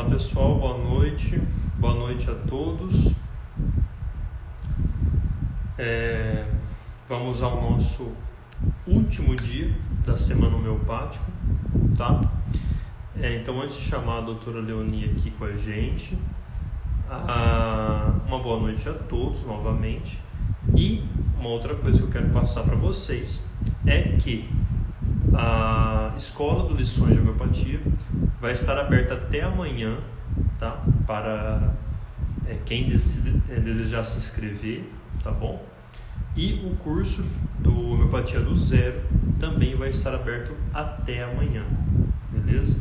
pessoal, boa noite a todos. Vamos ao nosso último dia da semana homeopática, tá? Então, antes de chamar a doutora Leoni aqui com a gente, uma boa noite a todos novamente. E uma outra coisa que eu quero passar para vocês é que a escola do Lições de Homeopatia vai estar aberta até amanhã, tá? Para quem desejar se inscrever, tá bom? E o curso do Homeopatia do Zero também vai estar aberto até amanhã, beleza?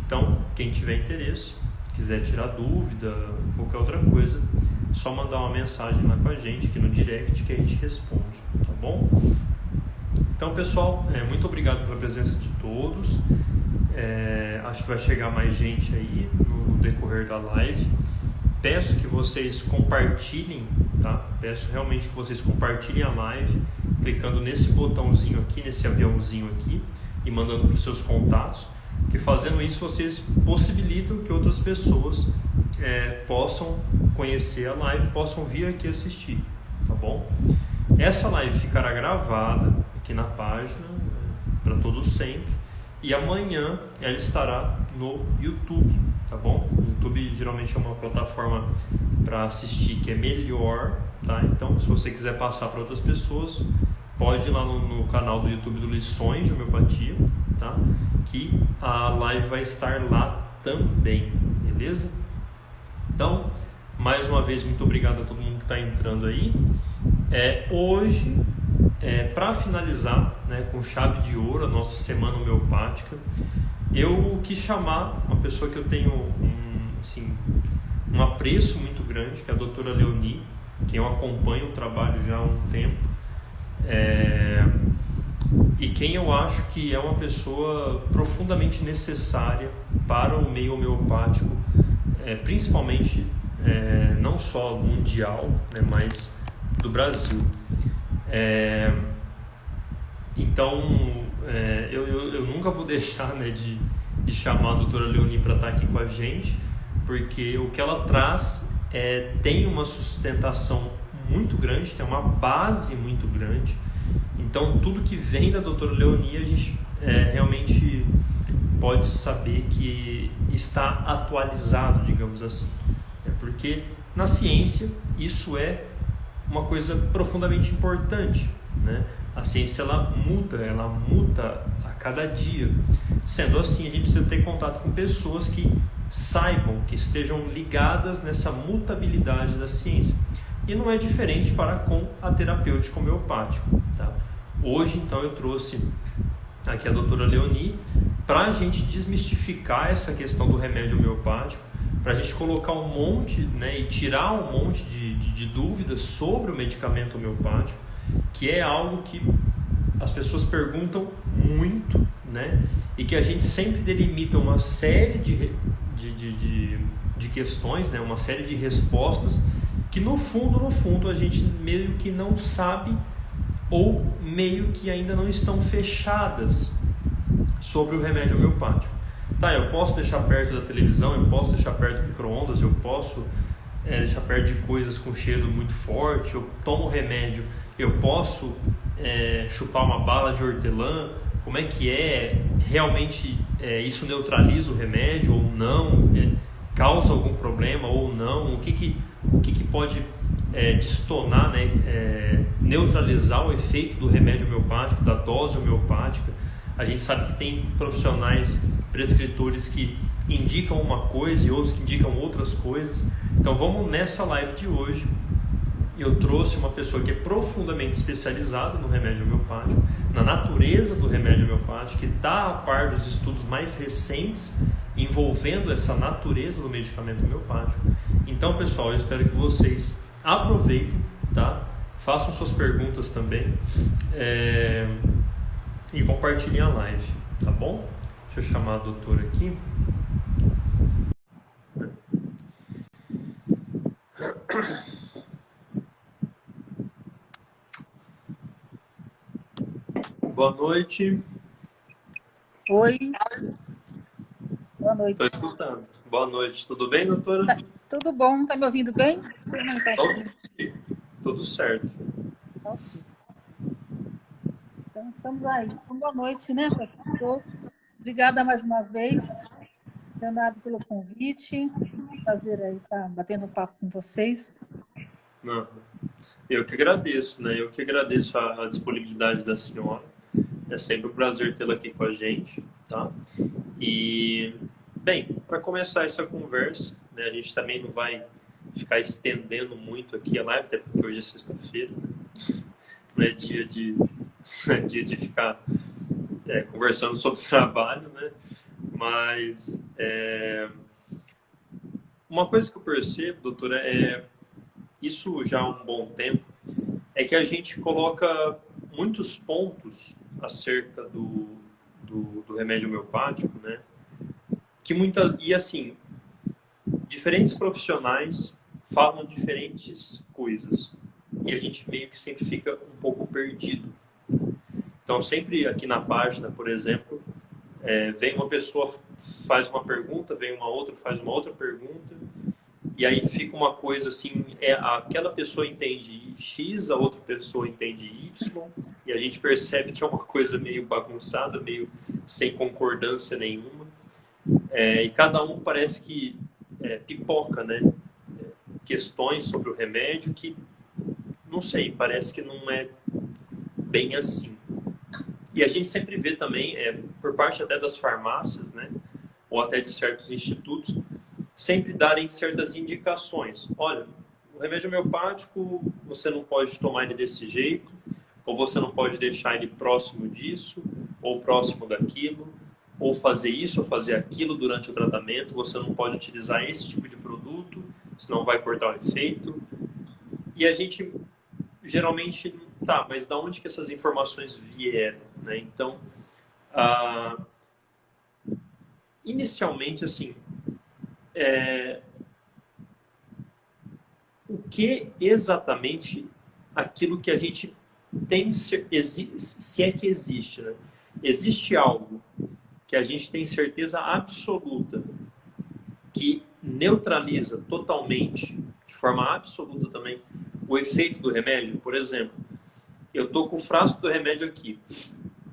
Então, quem tiver interesse, quiser tirar dúvida, qualquer outra coisa, só mandar uma mensagem lá com a gente aqui no direct que a gente responde, tá bom? Então, pessoal, muito obrigado pela presença de todos. Acho que vai chegar mais gente aí no decorrer da live. Peço que vocês compartilhem, tá? Peço realmente que vocês compartilhem a live, clicando nesse botãozinho aqui, nesse aviãozinho aqui, e mandando para os seus contatos, que fazendo isso vocês possibilitam que outras pessoas possam conhecer a live, possam vir aqui assistir, tá bom? Essa live ficará gravada aqui na página para todos sempre, e amanhã ela estará no YouTube, tá bom? O YouTube geralmente é uma plataforma para assistir que é melhor, tá? Então, se você quiser passar para outras pessoas, pode ir lá no canal do YouTube do Lições de Homeopatia, tá? Que a live vai estar lá também, beleza? Então, mais uma vez, muito obrigado a todo mundo que está entrando aí. Hoje, para finalizar, né, com chave de ouro a nossa semana homeopática, eu quis chamar uma pessoa que eu tenho um apreço muito grande, que é a doutora Leoni, que eu acompanho o trabalho já há um tempo, e quem eu acho que é uma pessoa profundamente necessária para o meio homeopático, principalmente não só mundial, né, mas do Brasil. Então, eu nunca vou deixar, né, de chamar a doutora Leoni para estar aqui com a gente, porque o que ela traz tem uma sustentação muito grande, tem uma base muito grande. Então, tudo que vem da doutora Leoni, a gente realmente pode saber que está atualizado, digamos assim. Porque na ciência isso é uma coisa profundamente importante, né? A ciência ela muta a cada dia. Sendo assim, a gente precisa ter contato com pessoas que saibam, que estejam ligadas nessa mutabilidade da ciência. E não é diferente com a terapêutica homeopática, tá? Hoje, então, eu trouxe aqui a doutora Leoni para a gente desmistificar essa questão do remédio homeopático, para a gente colocar um monte, né, e tirar um monte de dúvidas sobre o medicamento homeopático, que é algo que as pessoas perguntam muito, né, e que a gente sempre delimita uma série de questões, né, uma série de respostas que no fundo a gente meio que não sabe, ou meio que ainda não estão fechadas sobre o remédio homeopático. Tá, eu posso deixar perto da televisão, eu posso deixar perto do micro-ondas, eu posso deixar perto de coisas com cheiro muito forte, eu tomo remédio, eu posso chupar uma bala de hortelã, como é que realmente isso neutraliza o remédio ou não, causa algum problema ou não, o que pode destonar, né, neutralizar o efeito do remédio homeopático, da dose homeopática. A gente sabe que tem profissionais, prescritores que indicam uma coisa e outros que indicam outras coisas. Então vamos nessa live de hoje. Eu trouxe uma pessoa que é profundamente especializada no remédio homeopático, na natureza do remédio homeopático, que está a par dos estudos mais recentes envolvendo essa natureza do medicamento homeopático. Então, pessoal, eu espero que vocês aproveitem, tá? Façam suas perguntas também e compartilhem a live, tá bom? Deixa eu chamar a doutora aqui. Boa noite. Oi. Boa noite. Estou escutando. Boa noite, tudo bem, doutora? Tudo bom? Tá me ouvindo bem? Não, tá assim. Ok, tudo certo. Ok. Então, estamos aí. Então, boa noite, né, para todos. Obrigada mais uma vez, Leonardo, pelo convite. Prazer aí estar batendo um papo com vocês. Não, eu que agradeço, né? Eu que agradeço a disponibilidade da senhora. É sempre um prazer tê-la aqui com a gente, tá? E, bem, para começar essa conversa, né, a gente também não vai ficar estendendo muito aqui a live, até porque hoje é sexta-feira, né? Não é dia de, não é dia de ficar conversando sobre trabalho, né? Mas uma coisa que eu percebo, doutora, isso já há um bom tempo, é que a gente coloca muitos pontos acerca do remédio homeopático, né? E assim, diferentes profissionais falam diferentes coisas. E a gente meio que sempre fica um pouco perdido. Então, sempre aqui na página, por exemplo, vem uma pessoa, faz uma pergunta, vem uma outra, faz uma outra pergunta, e aí fica uma coisa assim, aquela pessoa entende X, a outra pessoa entende Y, e a gente percebe que é uma coisa meio bagunçada, meio sem concordância nenhuma. E cada um parece que pipoca, né? Questões sobre o remédio que, não sei, parece que não é bem assim. E a gente sempre vê também, por parte até das farmácias, né? Ou até de certos institutos, sempre darem certas indicações. Olha, o remédio homeopático, você não pode tomar ele desse jeito, ou você não pode deixar ele próximo disso, ou próximo daquilo, ou fazer isso, ou fazer aquilo durante o tratamento, você não pode utilizar esse tipo de produto, senão vai cortar o efeito. E a gente geralmente, tá, mas da onde que essas informações vieram, né? Então, ah, inicialmente, assim, o que exatamente aquilo que a gente tem, se é que existe, né? Existe algo que a gente tem certeza absoluta que neutraliza totalmente, de forma absoluta também, o efeito do remédio? Por exemplo, eu tô com o frasco do remédio aqui,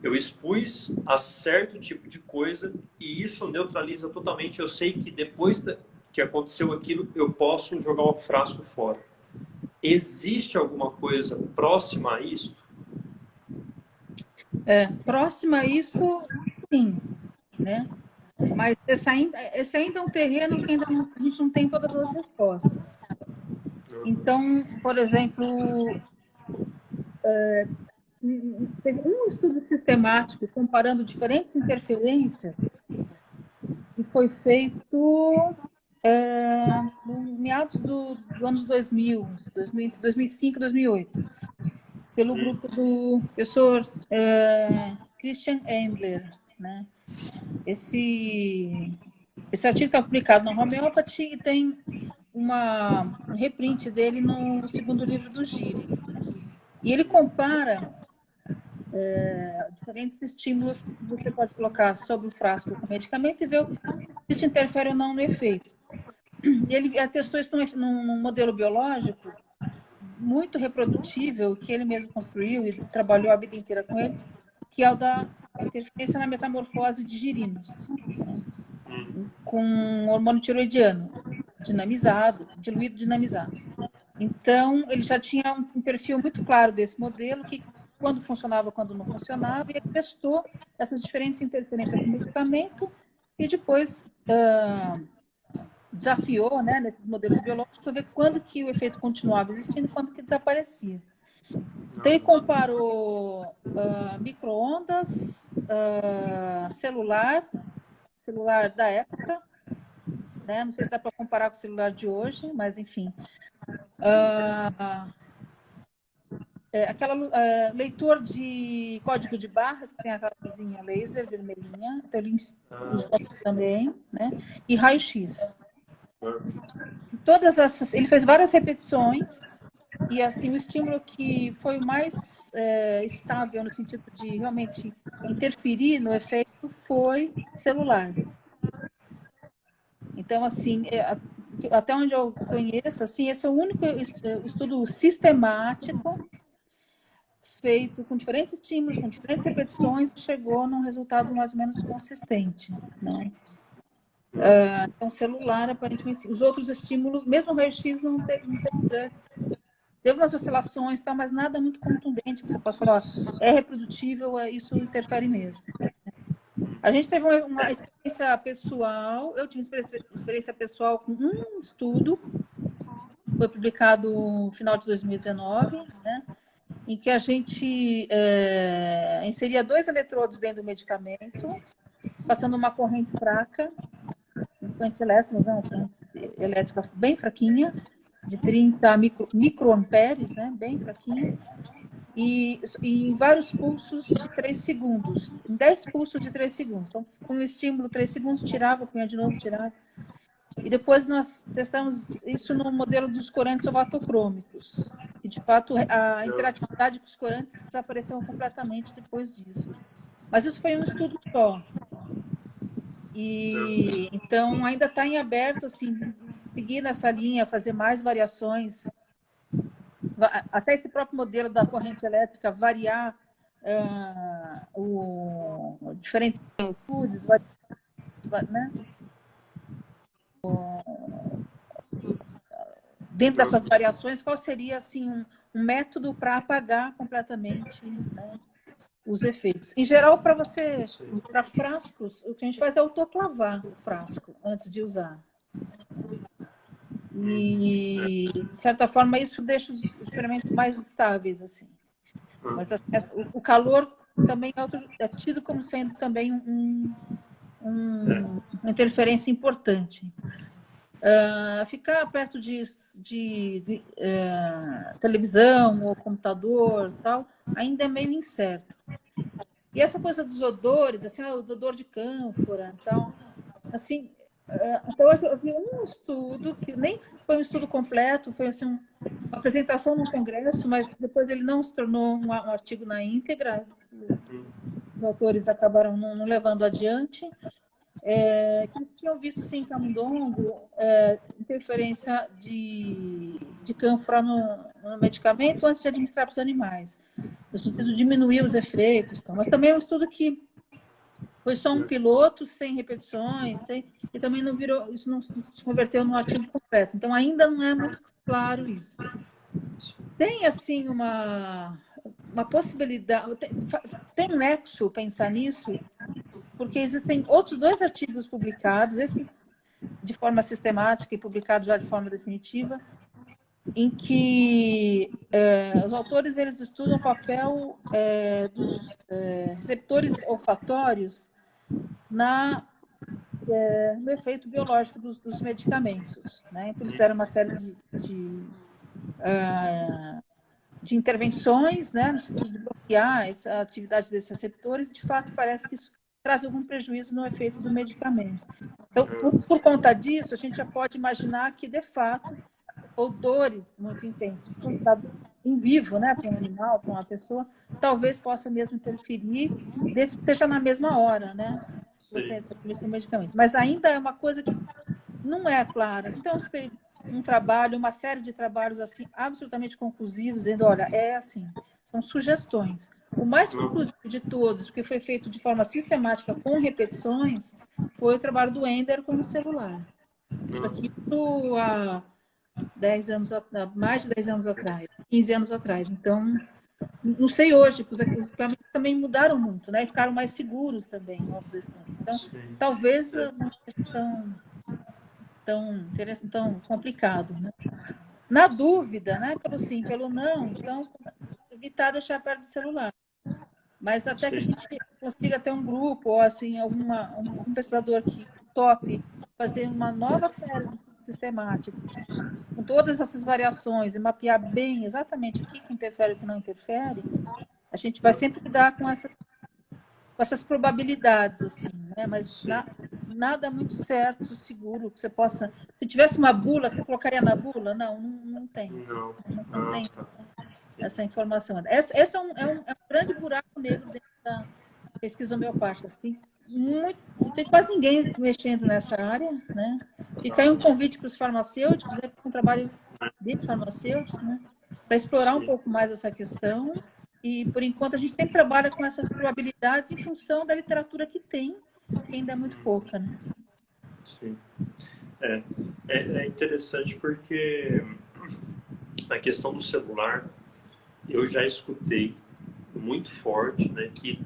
eu expus a certo tipo de coisa e isso neutraliza totalmente. Eu sei que depois que aconteceu aquilo, eu posso jogar o frasco fora. Existe alguma coisa próxima a isso? Próxima a isso, sim, né? Mas esse ainda é um terreno que a gente não tem todas as respostas. Então, por exemplo, teve um estudo sistemático comparando diferentes interferências que foi feito no meados do anos 2000, 2005, 2008, pelo grupo do professor Christian Endler, né? Esse, esse artigo está publicado no Homeopathy e tem um reprint dele no segundo livro do Giri. E ele compara diferentes estímulos que você pode colocar sobre o frasco com medicamento e ver se isso interfere ou não no efeito. E ele testou isso num modelo biológico muito reprodutível, que ele mesmo construiu e trabalhou a vida inteira com ele, que é o da interferência na metamorfose de girinos, né? Com hormônio tiroidiano dinamizado, diluído dinamizado. Então, ele já tinha um perfil muito claro desse modelo, que quando funcionava, quando não funcionava, e ele testou essas diferentes interferências do medicamento e depois desafiou, né, nesses modelos biológicos para ver quando que o efeito continuava existindo e quando que desaparecia. Então, ele comparou micro-ondas, celular da época, né? Não sei se dá para comparar com o celular de hoje, mas enfim. Aquela leitor de código de barras, que tem aquela luzinha laser vermelhinha, então ele usou também, né? E raio-x. Ele fez várias repetições e assim o estímulo que foi o mais estável no sentido de realmente interferir no efeito foi celular. Então, assim, até onde eu conheço, assim, esse é o único estudo sistemático feito com diferentes estímulos, com diferentes repetições, que chegou num resultado mais ou menos consistente, né? Então, celular, aparentemente, sim. Os outros estímulos, mesmo o raio-x não teve umas oscilações, tá, mas nada muito contundente que você possa falar, é reprodutível, isso interfere mesmo. A gente teve uma experiência pessoal, eu tive experiência pessoal com um estudo, foi publicado no final de 2019, né, em que a gente inseria 2 eletrodos dentro do medicamento, passando uma corrente fraca, uma corrente elétrica, uma corrente elétrica bem fraquinha, de 30 microamperes, né, bem fraquinha, e em vários pulsos de 3 segundos, em 10 pulsos de 3 segundos. Então, com o estímulo 3 segundos, tirava, punha de novo, tirava. E depois nós testamos isso no modelo dos corantes ovatocrômicos. E, de fato, a interatividade com os corantes desapareceu completamente depois disso. Mas isso foi um estudo só. E, então, ainda está em aberto, assim, seguir nessa linha, fazer mais variações. Até esse próprio modelo da corrente elétrica variar diferentes amplitudes, né? Dentro dessas variações, qual seria assim um método para apagar completamente, né, os efeitos? Em geral, para frascos, o que a gente faz é autoclavar o frasco antes de usar. E, de certa forma, isso deixa os experimentos mais estáveis, assim. Mas o calor também é tido como sendo também uma interferência importante. Ficar perto de televisão ou computador, tal, ainda é meio incerto. E essa coisa dos odores, assim, o odor de cânfora, então, assim, até hoje eu vi um estudo que nem foi um estudo completo, foi assim, uma apresentação num congresso, mas depois ele não se tornou um artigo na íntegra. Os autores acabaram não levando adiante. Que eles tinham visto, assim, em camundongo, interferência de cânfora no medicamento antes de administrar para os animais, no sentido de diminuir os efeitos. Mas também é um estudo que foi só um piloto, sem repetições, e também não virou, isso não se converteu num artigo completo. Então, ainda não é muito claro isso. Tem, assim, uma possibilidade, tem nexo pensar nisso, porque existem outros 2 artigos publicados, esses de forma sistemática e publicados já de forma definitiva, em que os autores eles estudam o papel dos receptores olfatórios no efeito biológico dos medicamentos, né? Então, eles fizeram uma série de intervenções, né, no sentido de bloquear essa atividade desses receptores, e de fato parece que isso traz algum prejuízo no efeito do medicamento. Então, por conta disso, a gente já pode imaginar que, de fato, odores muito intensos, em vivo, né, para um animal, para uma pessoa, talvez possa mesmo interferir, desde que seja na mesma hora, né, você toma esse medicamento. Mas ainda é uma coisa que não é clara. Então, uma série de trabalhos assim absolutamente conclusivos, dizendo, olha, é assim, são sugestões. O mais conclusivo de todos, que foi feito de forma sistemática com repetições, foi o trabalho do Ender com o celular. Isso aqui há 10 anos, mais de 10 anos atrás, 15 anos atrás. Então, não sei hoje, porque os equipamentos também mudaram muito, né? E ficaram mais seguros também. Então, talvez não seja tão complicado, né? Na dúvida, né? Pelo sim, pelo não, então evitar deixar perto do celular. Mas até que a gente consiga ter um grupo ou assim um pesquisador que tope fazer uma nova série sistemática com todas essas variações e mapear bem exatamente o que interfere e o que não interfere, a gente vai sempre lidar com essas probabilidades, assim, né? Mas nada muito certo, seguro, que você possa... Se tivesse uma bula, você colocaria na bula? Não tem. Não tem essa informação. Esse é um grande buraco negro dentro da pesquisa homeopática. Assim. não tem quase ninguém mexendo nessa área, né? Fica aí um convite para os farmacêuticos, né? Um trabalho de farmacêutico, né? Para explorar um Sim, pouco mais essa questão. E, por enquanto, a gente sempre trabalha com essas probabilidades em função da literatura que tem, que ainda é muito pouca, né? sim. É, é interessante porque na questão do celular, eu já escutei muito forte, né, que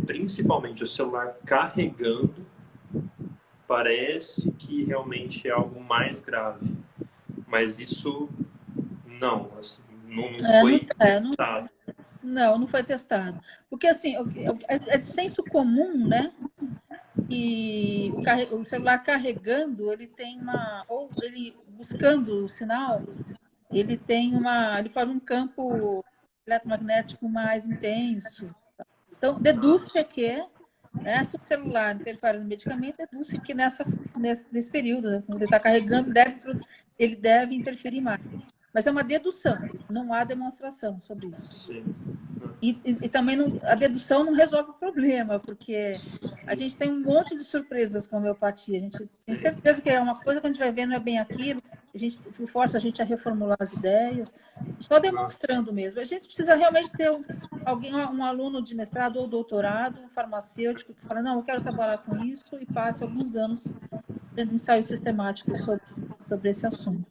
principalmente o celular carregando parece que realmente é algo mais grave, mas isso não, assim, não foi testado. Não foi testado. Porque, assim, é de senso comum, né? E o celular carregando, ele tem ou ele buscando o sinal, ele forma um campo eletromagnético mais intenso. Então, deduz-se que, né, se o celular interfere no medicamento, deduz-se que nesse período, né, quando ele está carregando, ele deve interferir mais. Mas é uma dedução, não há demonstração sobre isso. Sim. E também a dedução não resolve o problema, porque a gente tem um monte de surpresas com a homeopatia. A gente tem certeza que é uma coisa que a gente vai ver não é bem aquilo, a gente força a gente a reformular as ideias, só demonstrando mesmo. A gente precisa realmente ter um aluno de mestrado ou doutorado, um farmacêutico, que fala, não, eu quero trabalhar com isso, e passe alguns anos tendo ensaios sistemáticos sobre esse assunto.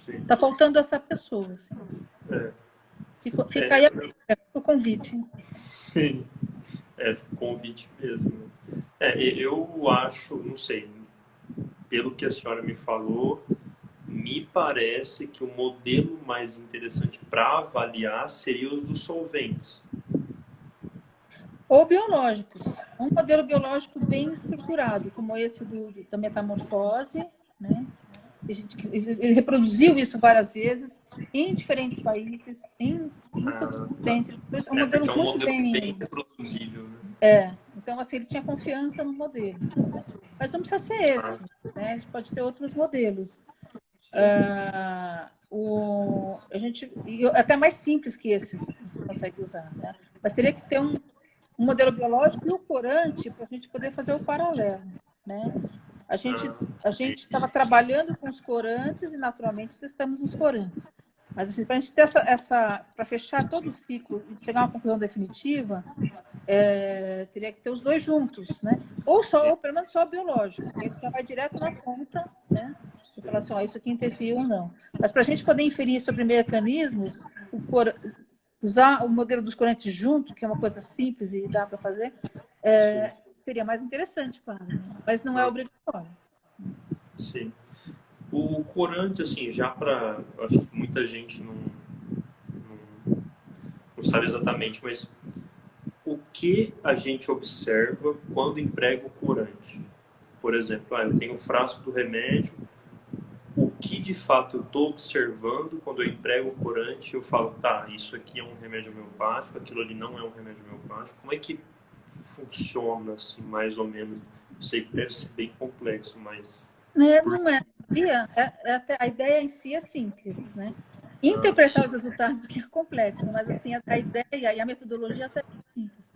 Está faltando essa pessoa. Assim. É. Fica aí o convite. Sim, convite mesmo. Eu acho, não sei, pelo que a senhora me falou, me parece que o modelo mais interessante para avaliar seria os dos solventes. Ou biológicos. Um modelo biológico bem estruturado, como esse da metamorfose, né? Ele reproduziu isso várias vezes em diferentes países, em centros. É um modelo É um muito modelo bem bem. reproduzível. Né? Então, assim, ele tinha confiança no modelo. Né? Mas não precisa ser esse. Né? A gente pode ter outros modelos. Até mais simples que esses a gente consegue usar. Né? Mas teria que ter um modelo biológico e o corante para a gente poder fazer o paralelo. Né? A gente estava trabalhando com os corantes e, naturalmente, testamos os corantes. Mas, assim, para a gente ter para fechar todo o ciclo e chegar a uma conclusão definitiva, teria que ter os dois juntos, né? Ou pelo menos só biológico, porque isso já vai direto na ponta, né? E falar assim, isso aqui interferiu ou não. Mas para a gente poder inferir sobre mecanismos, usar o modelo dos corantes junto, que é uma coisa simples e dá para fazer, seria mais interessante, claro. Mas não é obrigatório. Sim. O corante, assim, já para... Acho que muita gente não sabe exatamente, mas o que a gente observa quando emprega o corante? Por exemplo, eu tenho o frasco do remédio, o que de fato eu estou observando quando eu emprego o corante, eu falo, tá, isso aqui é um remédio homeopático, aquilo ali não é um remédio homeopático. Como é que funciona, assim, mais ou menos? Eu sei que deve ser bem complexo, mas... Não é. A ideia em si é simples, né? Interpretar os resultados que é complexo, mas assim, a ideia e a metodologia até é simples.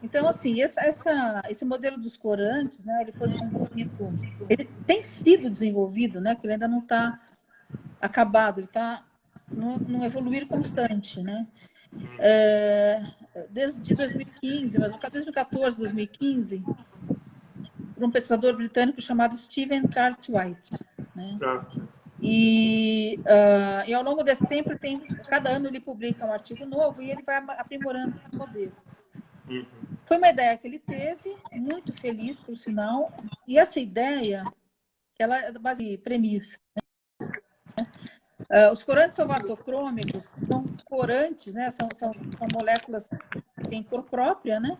Então, assim, esse modelo dos corantes, né, ele foi desenvolvido, ele tem sido desenvolvido, né, que ele ainda não está acabado, ele está num evoluir constante, né? Desde 2015, mas 2014, 2015, por um pesquisador britânico chamado Stephen Cartwright, né? E ao longo desse tempo, cada ano ele publica um artigo novo e ele vai aprimorando o modelo. Foi uma ideia que ele teve, muito feliz, por sinal, e essa ideia, ela é da base premissa. Né? Os corantes somatocrômicos são corantes, né? São moléculas que têm cor própria, né?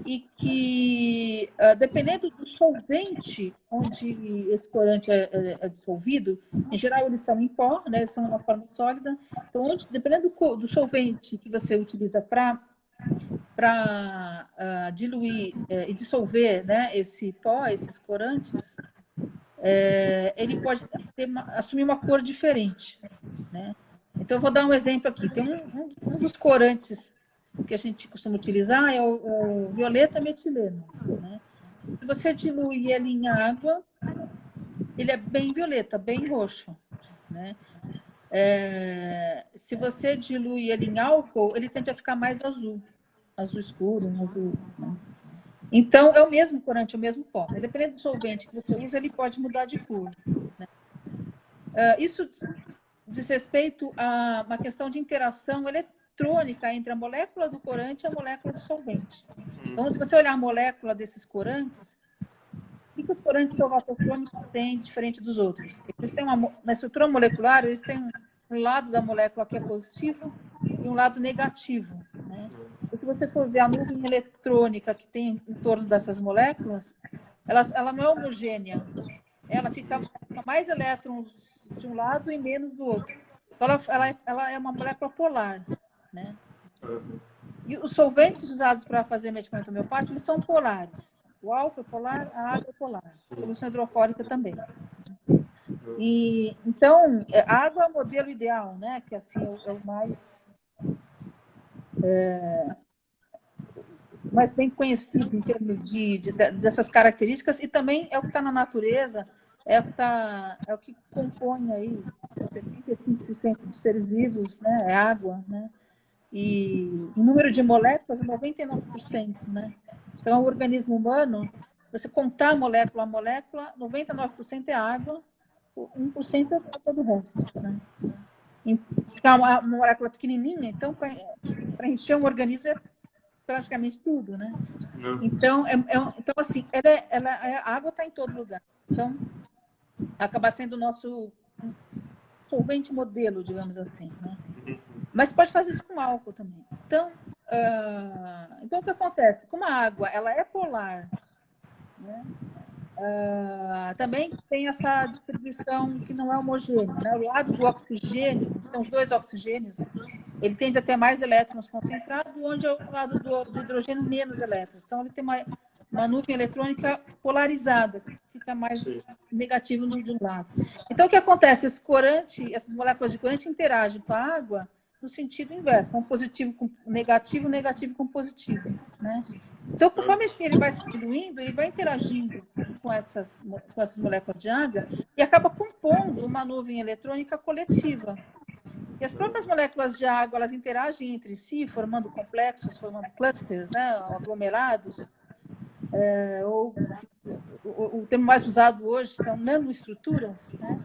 E que, dependendo do solvente onde esse corante é dissolvido, em geral eles são em pó, né? Eles são uma forma sólida. Então, dependendo do solvente que você utiliza para diluir e dissolver, né, esse pó, esses corantes, ele pode assumir uma cor diferente. Né? Então, eu vou dar um exemplo aqui. Tem um dos corantes que a gente costuma utilizar é o violeta metileno, né? Se você dilui ele em água, ele é bem violeta, bem roxo, né? Se você dilui ele em álcool, ele tende a ficar mais azul, azul escuro, azul, né? Então, é o mesmo corante, o mesmo pó. Dependendo do solvente que você usa, ele pode mudar de cor, né? Isso diz respeito a uma questão de interação eletrônica entre a molécula do corante e a molécula do solvente. Então, se você olhar a molécula desses corantes, o que os corantes solvatocrômicos têm diferente dos outros? Eles têm uma estrutura molecular, eles têm um lado da molécula que é positivo e um lado negativo, né? E se você for ver a nuvem eletrônica que tem em torno dessas moléculas, ela não é homogênea. Ela fica mais elétrons de um lado e menos do outro. Então, ela é uma molécula polar, né? E os solventes usados para fazer medicamento homeopático, eles são polares. O álcool é polar, a água é polar. A solução hidrofórica também. E, então, a água é o modelo ideal, né? Que assim, é o mais bem conhecido em termos dessas características, e também é o que está na natureza, é o que compõe aí 75% dos seres vivos, né? É água, né? E o número de moléculas é 99%, né? Então, o organismo humano, se você contar molécula a molécula, 99% é água, 1% é todo o resto, né? Ficar uma molécula pequenininha, então, para encher um organismo é praticamente tudo, né? Então, então assim, a água está em todo lugar. Então, acaba sendo o nosso solvente modelo, digamos assim, né? Mas pode fazer isso com álcool também. Então, o que acontece? Como a água ela é polar, né? Também tem essa distribuição que não é homogênea, né? O lado do oxigênio, são os dois oxigênios, ele tende a ter mais elétrons concentrados, onde é o lado do hidrogênio menos elétrons. Então, ele tem uma nuvem eletrônica polarizada, que fica mais negativo de um lado. Então, o que acontece? Essas moléculas de corante interagem com a água no sentido inverso, um positivo com negativo, negativo com positivo, né? Então, conforme assim ele vai se diluindo, ele vai interagindo com essas moléculas de água e acaba compondo uma nuvem eletrônica coletiva. E as próprias moléculas de água, elas interagem entre si, formando complexos, formando clusters, né, aglomerados. O termo mais usado hoje são nanoestruturas, né?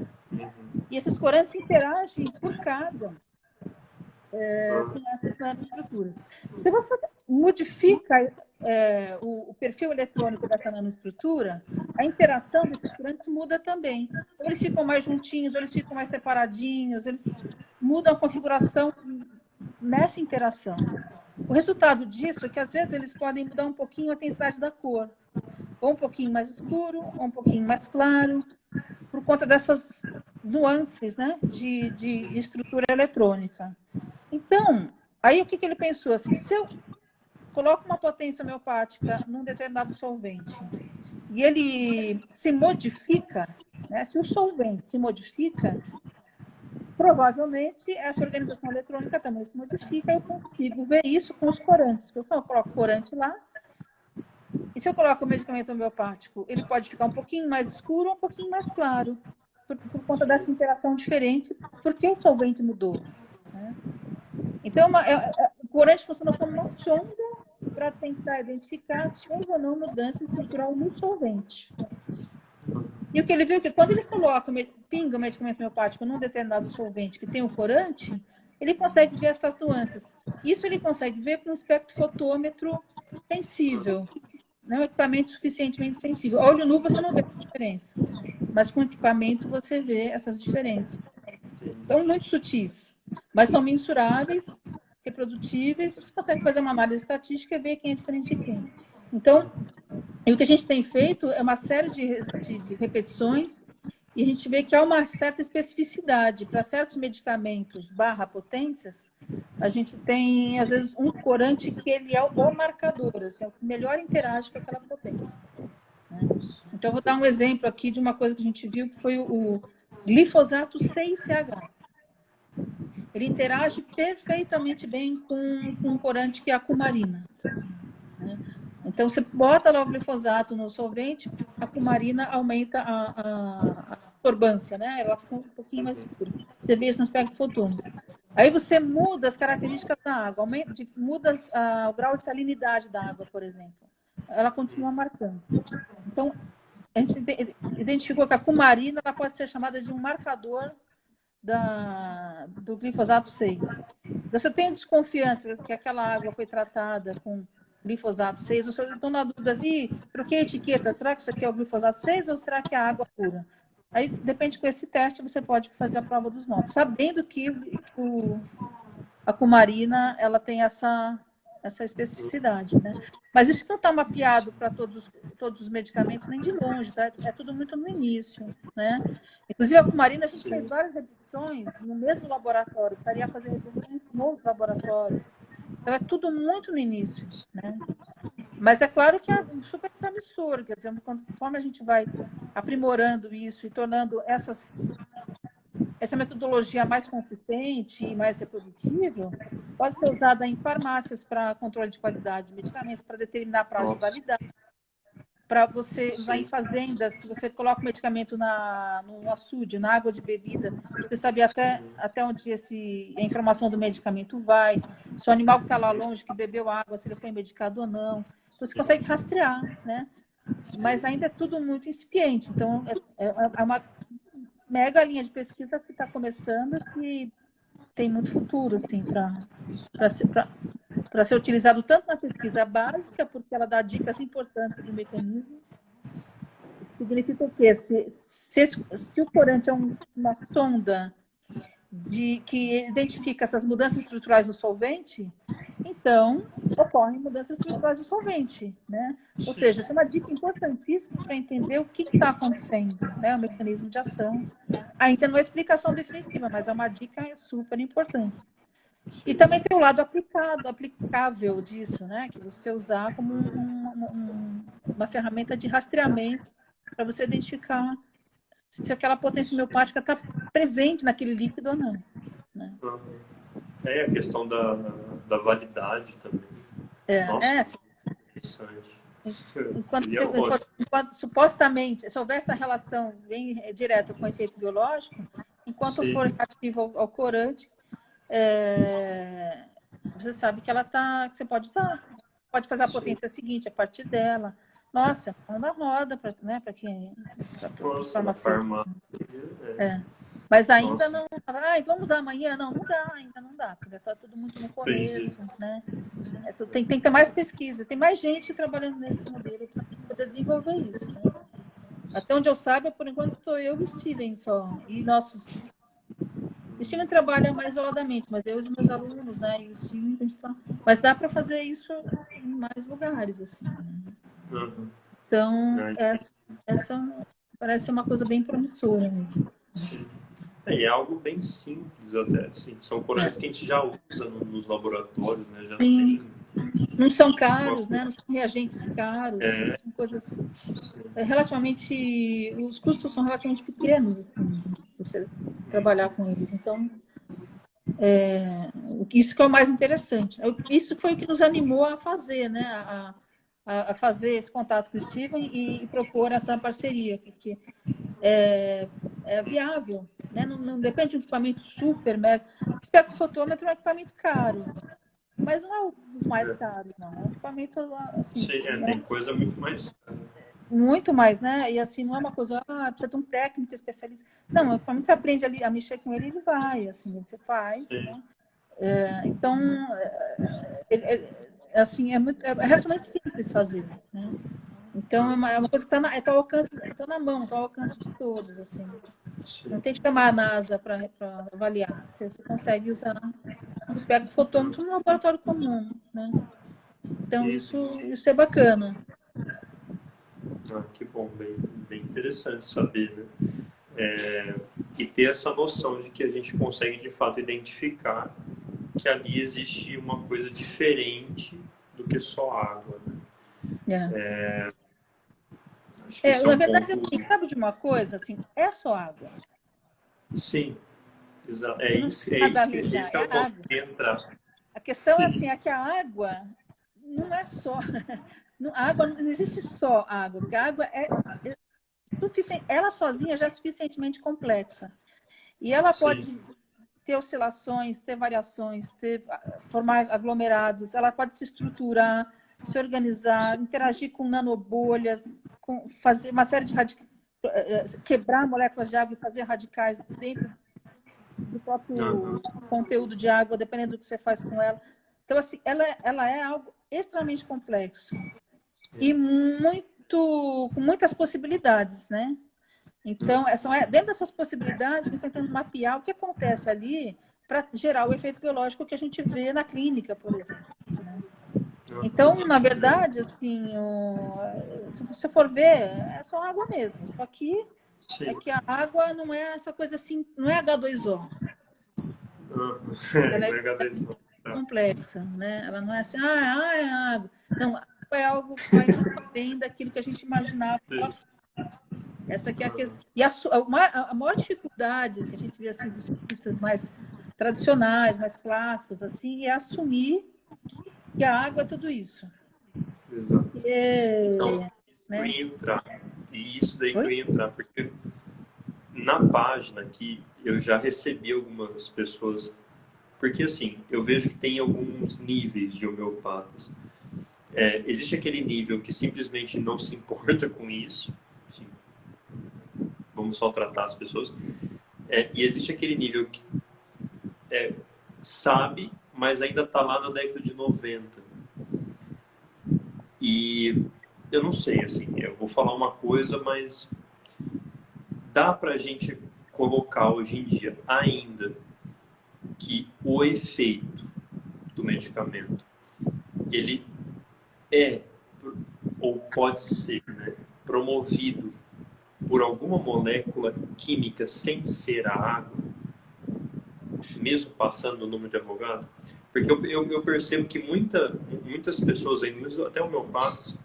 E esses corantes interagem por carga com essas nanoestruturas. Se você modifica o perfil eletrônico dessa nanoestrutura, a interação desses corantes muda também. Ou eles ficam mais juntinhos, ou eles ficam mais separadinhos, eles mudam a configuração nessa interação. O resultado disso é que, às vezes, eles podem mudar um pouquinho a intensidade da cor, ou um pouquinho mais escuro, ou um pouquinho mais claro, por conta dessas nuances, né, de estrutura eletrônica. Então, aí o que ele pensou? Assim, se eu coloco uma potência homeopática num determinado solvente e ele se modifica, né, se o solvente se modifica, provavelmente essa organização eletrônica também se modifica e eu consigo ver isso com os corantes. Eu coloco corante lá, e se eu coloco o medicamento homeopático, ele pode ficar um pouquinho mais escuro ou um pouquinho mais claro, por conta dessa interação diferente, porque o solvente mudou, né? Então, o corante funciona como uma sonda para tentar identificar se houve ou não mudança estrutural no solvente. E o que ele viu é que quando ele pinga o medicamento homeopático num determinado solvente que tem o corante, ele consegue ver essas nuances. Isso ele consegue ver com um espectrofotômetro sensível, não é um equipamento suficientemente sensível. A olho nu você não vê a diferença, mas com equipamento você vê essas diferenças. São muito sutis, mas são mensuráveis, reprodutíveis, você consegue fazer uma análise estatística e ver quem é diferente de quem. Então, o que a gente tem feito é uma série de repetições e a gente vê que há uma certa especificidade para certos medicamentos potências. A gente tem, às vezes, um corante que ele é o marcador, assim, é o que melhor interage com aquela potência, né? Então, eu vou dar um exemplo aqui de uma coisa que a gente viu, que foi o glifosato 6-CH. ele interage perfeitamente bem com um corante que é a cumarina, né? Então, você bota lá o glifosato no solvente, a cumarina aumenta a absorbância, né? Ela fica um pouquinho mais escura. Você vê isso no espectro fotônico. Aí você muda as características da água, muda o grau de salinidade da água, por exemplo. Ela continua marcando. Então, a gente identificou que a cumarina ela pode ser chamada de um marcador do glifosato 6. Se você tem desconfiança que aquela água foi tratada com glifosato 6, você estão na dúvida assim, troquei a etiqueta, será que isso aqui é o glifosato 6 ou será que é a água pura? Aí, depende com esse teste, você pode fazer a prova dos nomes, sabendo que a cumarina ela tem essa especificidade, né? Mas isso não está mapeado para todos os medicamentos, nem de longe, tá? É tudo muito no início, né? Inclusive, a cumarina, a gente fez várias reduções no mesmo laboratório, precisaria fazer reduções em outros laboratórios. Então, é tudo muito no início, né? Mas é claro que é super promissor, quer dizer, conforme a gente vai aprimorando isso e tornando essa metodologia mais consistente e mais reprodutível, pode ser usada em farmácias para controle de qualidade de medicamento, para determinar prazo de validade, para você usar em fazendas, que você coloca o medicamento no açude, na água de bebida, você sabe até onde a informação do medicamento vai, se o animal que está lá longe, que bebeu água, se ele foi medicado ou não. Então, você consegue rastrear, né? Mas ainda é tudo muito incipiente. Então, é uma mega linha de pesquisa que está começando, que tem muito futuro, assim, para ser utilizado tanto na pesquisa básica, porque ela dá dicas importantes do mecanismo. Significa o quê? Se o corante é uma sonda que identifica essas mudanças estruturais do solvente, então ocorrem mudanças estruturais do solvente, né? Ou seja, essa é uma dica importantíssima para entender o que está acontecendo, né? O mecanismo de ação. Ainda não é explicação definitiva, mas é uma dica super importante. E também tem o lado aplicável disso, né? Que você usar como uma ferramenta de rastreamento para você identificar se aquela potência homeopática está presente naquele líquido ou não. Né? É a questão da validade também. Nossa, interessante. Enquanto supostamente, se houver essa relação bem direta com o efeito biológico, enquanto for ativo ao corante, você sabe que que você pode usar. Pode fazer a potência seguinte a partir dela. Nossa, mão na roda para quem. Nossa, farmácia. Mas ainda não. Vamos usar amanhã? Não dá, ainda não dá, porque está tudo muito no começo, né? Tem que ter mais pesquisa, tem mais gente trabalhando nesse modelo para poder desenvolver isso, né? Até onde eu saiba, por enquanto, estou eu e o Steven só. E o Steven trabalha mais isoladamente, mas eu e os meus alunos, né? E o Steven, a gente tá... Mas dá para fazer isso em mais lugares, assim, né? Então, essa parece uma coisa bem promissora mesmo. Sim. É algo bem simples até, assim. São corantes que a gente já usa nos laboratórios, né? Já tem... Não são caros, né? Não são reagentes caros, são coisas relativamente... Os custos são relativamente pequenos, assim, para você trabalhar com eles. Então, isso que é o mais interessante. Isso foi o que nos animou a fazer, né? A fazer esse contato com o Steven e propor essa parceria, porque é viável, né? Não depende de um equipamento super mega. Espectrofotômetro é um equipamento caro, mas não é um dos mais caros, não. É um equipamento assim. Sim, tem coisa muito mais cara. Muito mais, né? E assim, não é uma coisa, precisa de um técnico especialista. Não, o equipamento você aprende ali a mexer com ele, ele vai, assim, você faz, né? Então, assim, é relativamente simples fazer, né? Então, é uma coisa que está ao alcance, está na mão, está ao alcance de todos, assim. Não tem que chamar a NASA para avaliar. Você consegue usar um espectrofotômetro no laboratório comum, né? Então, isso é bacana. Que bom, bem interessante saber, né? E ter essa noção de que a gente consegue, de fato, identificar que ali existe uma coisa diferente do que só água, né? Na verdade, assim, sabe de uma coisa? Assim, é só água. Sim. Exato. E não tem nada a ver, Esse é é o a ponto água. que entra. A questão é assim, é que a água não é só... A água, não existe só água, porque a água é suficiente, ela sozinha já é suficientemente complexa. E ela Sim. pode ter oscilações, ter variações, formar aglomerados, ela pode se estruturar, se organizar, interagir com nanobolhas, fazer uma série de quebrar moléculas de água e fazer radicais dentro do próprio Aham. conteúdo de água, dependendo do que você faz com ela. Então, assim, ela é algo extremamente complexo e com muitas possibilidades, né? Então, dentro dessas possibilidades, a gente está tentando mapear o que acontece ali para gerar o efeito biológico que a gente vê na clínica, por exemplo. Né? Então, na verdade, assim, se você for ver, é só água mesmo. Só que Sim. a água não é essa coisa assim, não é H2O. Ela é Megadez. complexa, né? Ela não é assim, é água. Não, água é algo que vai muito além daquilo que a gente imaginava. Essa aqui é a questão. E a maior dificuldade que a gente vê assim, dos cientistas mais tradicionais, mais clássicos, assim, é assumir que a água é tudo isso. Exato. Então, isso que eu Né? ia entrar. E isso daí que eu Oi? ia entrar, porque na página aqui eu já recebi algumas pessoas. Porque assim, eu vejo que tem alguns níveis de homeopatas. Existe aquele nível que simplesmente não se importa com isso. Assim, vamos só tratar as pessoas. E existe aquele nível que sabe, mas ainda está lá na década de 90. E eu não sei, assim, eu vou falar uma coisa, mas dá para a gente colocar hoje em dia ainda que o efeito do medicamento, ele é, ou pode ser, né, promovido por alguma molécula química sem ser a água, mesmo passando o nome de advogado, porque eu percebo que muitas pessoas, aí, até homeopatas,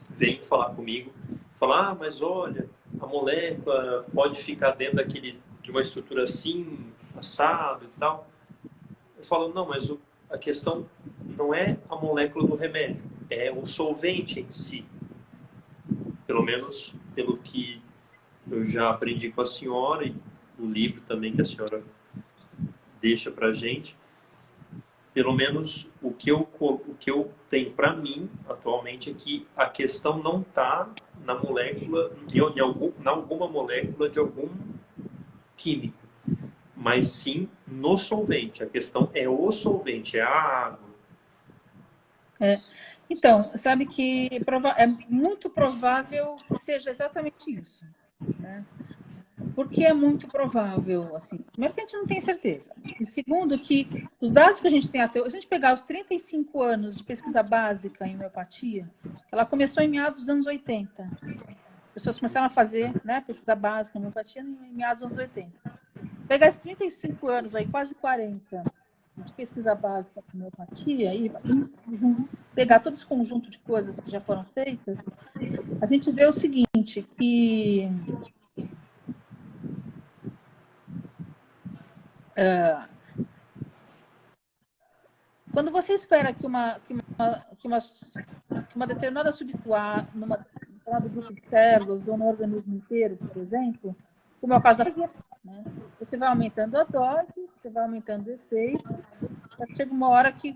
vêm falar comigo, falar, mas olha, a molécula pode ficar dentro de uma estrutura assim, assado e tal. Eu falo, não, mas a questão não é a molécula do remédio, é o solvente em si. Pelo menos pelo que eu já aprendi com a senhora e o livro também que a senhora deixa para gente. Pelo menos o que eu tenho para mim atualmente é que a questão não está na molécula, em alguma molécula de algum químico, mas sim no solvente. A questão é o solvente, é a água. Então, sabe que é muito provável que seja exatamente isso. Né? Porque é muito provável, assim. Primeiro que a gente não tem certeza. E segundo que os dados que a gente tem até... Se a gente pegar os 35 anos de pesquisa básica em homeopatia, ela começou em meados dos anos 80. As pessoas começaram a fazer, né, pesquisa básica em homeopatia em meados dos anos 80. Pegar esses 35 anos aí, quase 40, de pesquisa básica em homeopatia e pegar todo esse conjunto de coisas que já foram feitas, a gente vê o seguinte, que quando você espera que uma determinada substância, num determinado grupo de células ou no organismo inteiro, por exemplo, como é o caso da fisia, né? Você vai aumentando a dose, você vai aumentando o efeito, chega uma hora que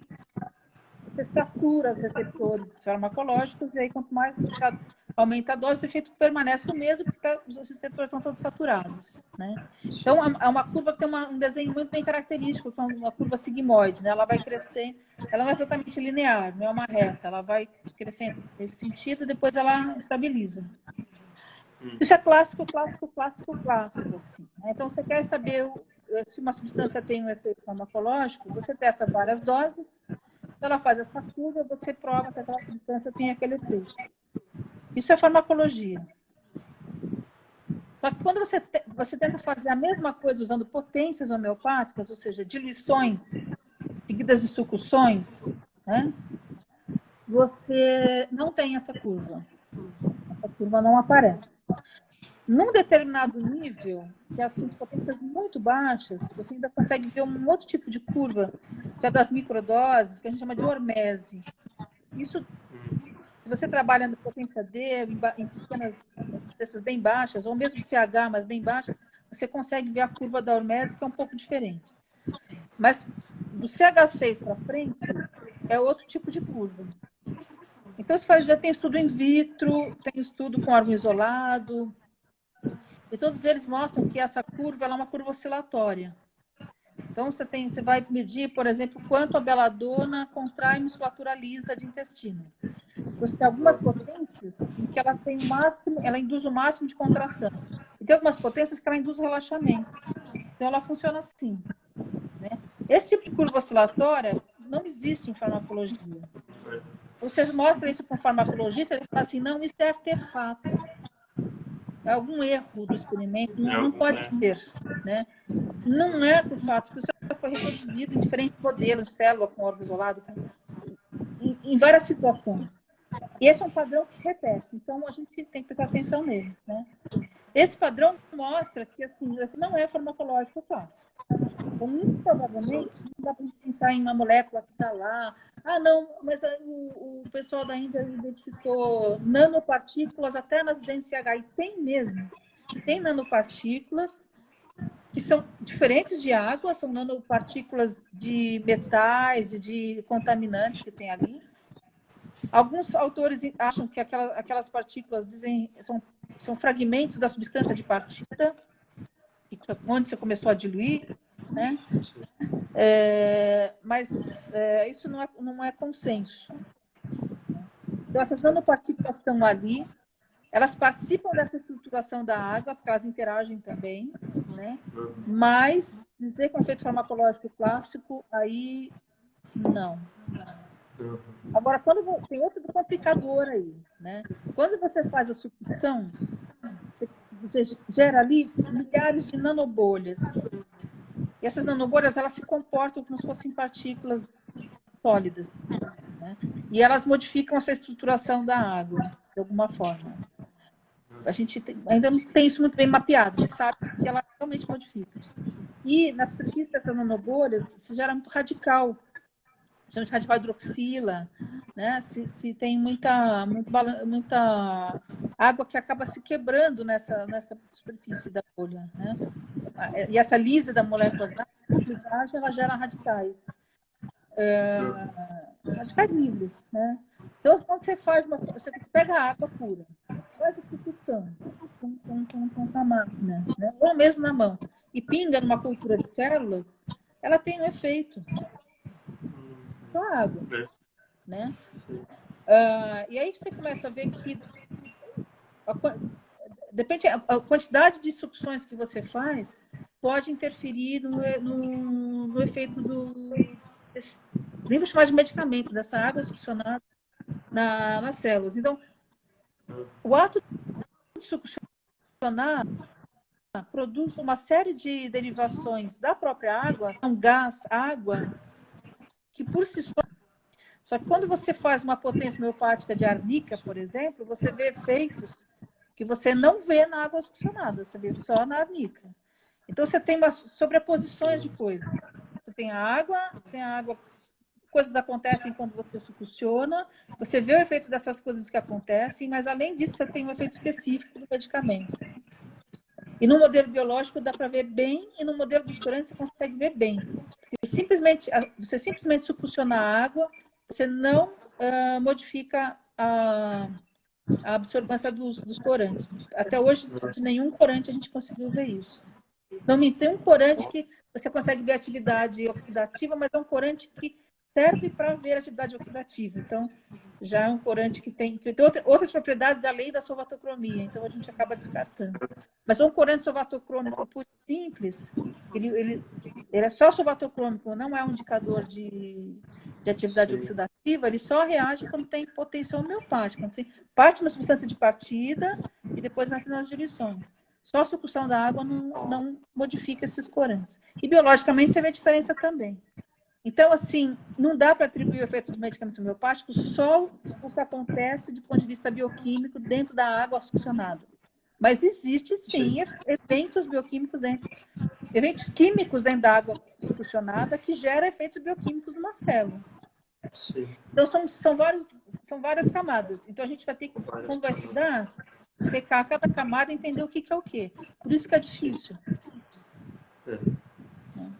você satura os receptores farmacológicos, e aí quanto mais você aumenta a dose, o efeito permanece o mesmo, porque os receptores estão todos saturados. Né? Então, é uma curva que tem um desenho muito bem característico, que é uma curva sigmoide. Né? Ela vai crescer, ela não é exatamente linear, não é uma reta, ela vai crescendo nesse sentido e depois ela estabiliza. Isso é clássico, clássico, clássico, clássico. Assim, né? Então, você quer saber se uma substância tem um efeito farmacológico, você testa várias doses, ela faz essa curva, você prova que aquela substância tem aquele efeito. Isso é farmacologia. Só que quando você tenta fazer a mesma coisa usando potências homeopáticas, ou seja, diluições seguidas de sucções, né, você não tem essa curva. Essa curva não aparece. Num determinado nível, que assim, as potências muito baixas, você ainda consegue ver um outro tipo de curva, que é das microdoses, que a gente chama de hormese. Isso, se você trabalha na potência D, em pequenas potências bem baixas, ou mesmo CH, mas bem baixas, você consegue ver a curva da hormese, que é um pouco diferente. Mas do CH6 para frente, é outro tipo de curva. Então, já tem estudo in vitro, tem estudo com órgão isolado, e todos eles mostram que essa curva ela é uma curva oscilatória. Então, você vai medir, por exemplo, quanto a beladona contrai musculatura lisa de intestino. Você tem algumas potências em que ela tem o máximo, ela induz o máximo de contração. E tem algumas potências que ela induz relaxamento. Então, ela funciona assim. Né? Esse tipo de curva oscilatória não existe em farmacologia. Você mostra isso para um farmacologista, ele fala assim, não, isso é artefato. É algum erro do experimento, não pode ser. Né? Não é artefato, porque isso já foi reproduzido em diferentes modelos, célula com órgão isolado, em várias situações. E esse é um padrão que se repete, então a gente tem que prestar atenção nele. Né? Esse padrão mostra que assim, não é farmacológico clássico. Então, muito provavelmente, não dá para pensar em uma molécula que está lá. Ah, não, mas o pessoal da Índia identificou nanopartículas até na DNCH, e tem mesmo. Tem nanopartículas que são diferentes de água, são nanopartículas de metais e de contaminantes que tem ali. Alguns autores acham que aquelas partículas são fragmentos da substância de partida, onde você começou a diluir, né? Mas isso não é consenso. Então, essas nanopartículas estão ali, elas participam dessa estruturação da água, porque elas interagem também, né? Mas dizer que é um efeito farmacológico clássico, aí não. Agora, tem outro complicador aí, né? Quando você faz a sucção, você gera ali milhares de nanobolhas. E essas nanobolhas, elas se comportam como se fossem partículas sólidas. Né? E elas modificam essa estruturação da água, de alguma forma. A gente ainda não tem isso muito bem mapeado, mas sabe que ela realmente modifica. E na superfície dessas nanobolhas, se gera muito radical, chama de radical hidroxila, né? Se tem muita água que acaba se quebrando nessa superfície da bolha, né? E essa lise da molécula da utilizagem, ela gera radicais. Radicais livres, né? Então, quando você você pega a água pura, faz a sucção com a máquina, né? Ou mesmo na mão, e pinga numa cultura de células, ela tem um efeito. Só água, né? E aí você começa a ver que depende a quantidade de sucções que você faz pode interferir no efeito nem vou chamar de medicamento, dessa água succionada nas células. Então, o ato de succionar produz uma série de derivações da própria água, um gás, água, que por si só que quando você faz uma potência homeopática de arnica, por exemplo, você vê efeitos que você não vê na água succionada, você vê só na arnica. Então, você tem umas sobreposições de coisas. Você tem a água, coisas acontecem quando você succiona, você vê o efeito dessas coisas que acontecem, mas, além disso, você tem um efeito específico do medicamento. E no modelo biológico dá para ver bem, e no modelo dos corantes você consegue ver bem. Você simplesmente succiona a água, você não modifica a absorvância dos corantes. Até hoje, de nenhum corante a gente conseguiu ver isso. Não me tem um corante que você consegue ver atividade oxidativa, mas é um corante que serve para ver atividade oxidativa. Então, já é um corante que tem outras propriedades além da solvatocromia, então a gente acaba descartando. Mas um corante solvatocrômico puro e simples, ele é só solvatocrômico, não é um indicador de atividade oxidativa, ele só reage quando tem potência homeopática, quando você parte uma substância de partida e depois nas diluições. Só a sucção da água não modifica esses corantes. E biologicamente você vê a diferença também. Então, assim, não dá para atribuir o efeito do medicamento homeopático só o que acontece do ponto de vista bioquímico dentro da água succionada. Mas existe, sim, eventos bioquímicos dentro, eventos químicos dentro da água solucionada que geram efeitos bioquímicos numa célula. Sim. Então, são várias camadas. Então, a gente vai ter que, quando vai estudar, secar cada camada e entender o que é o quê. Por isso que é difícil. É.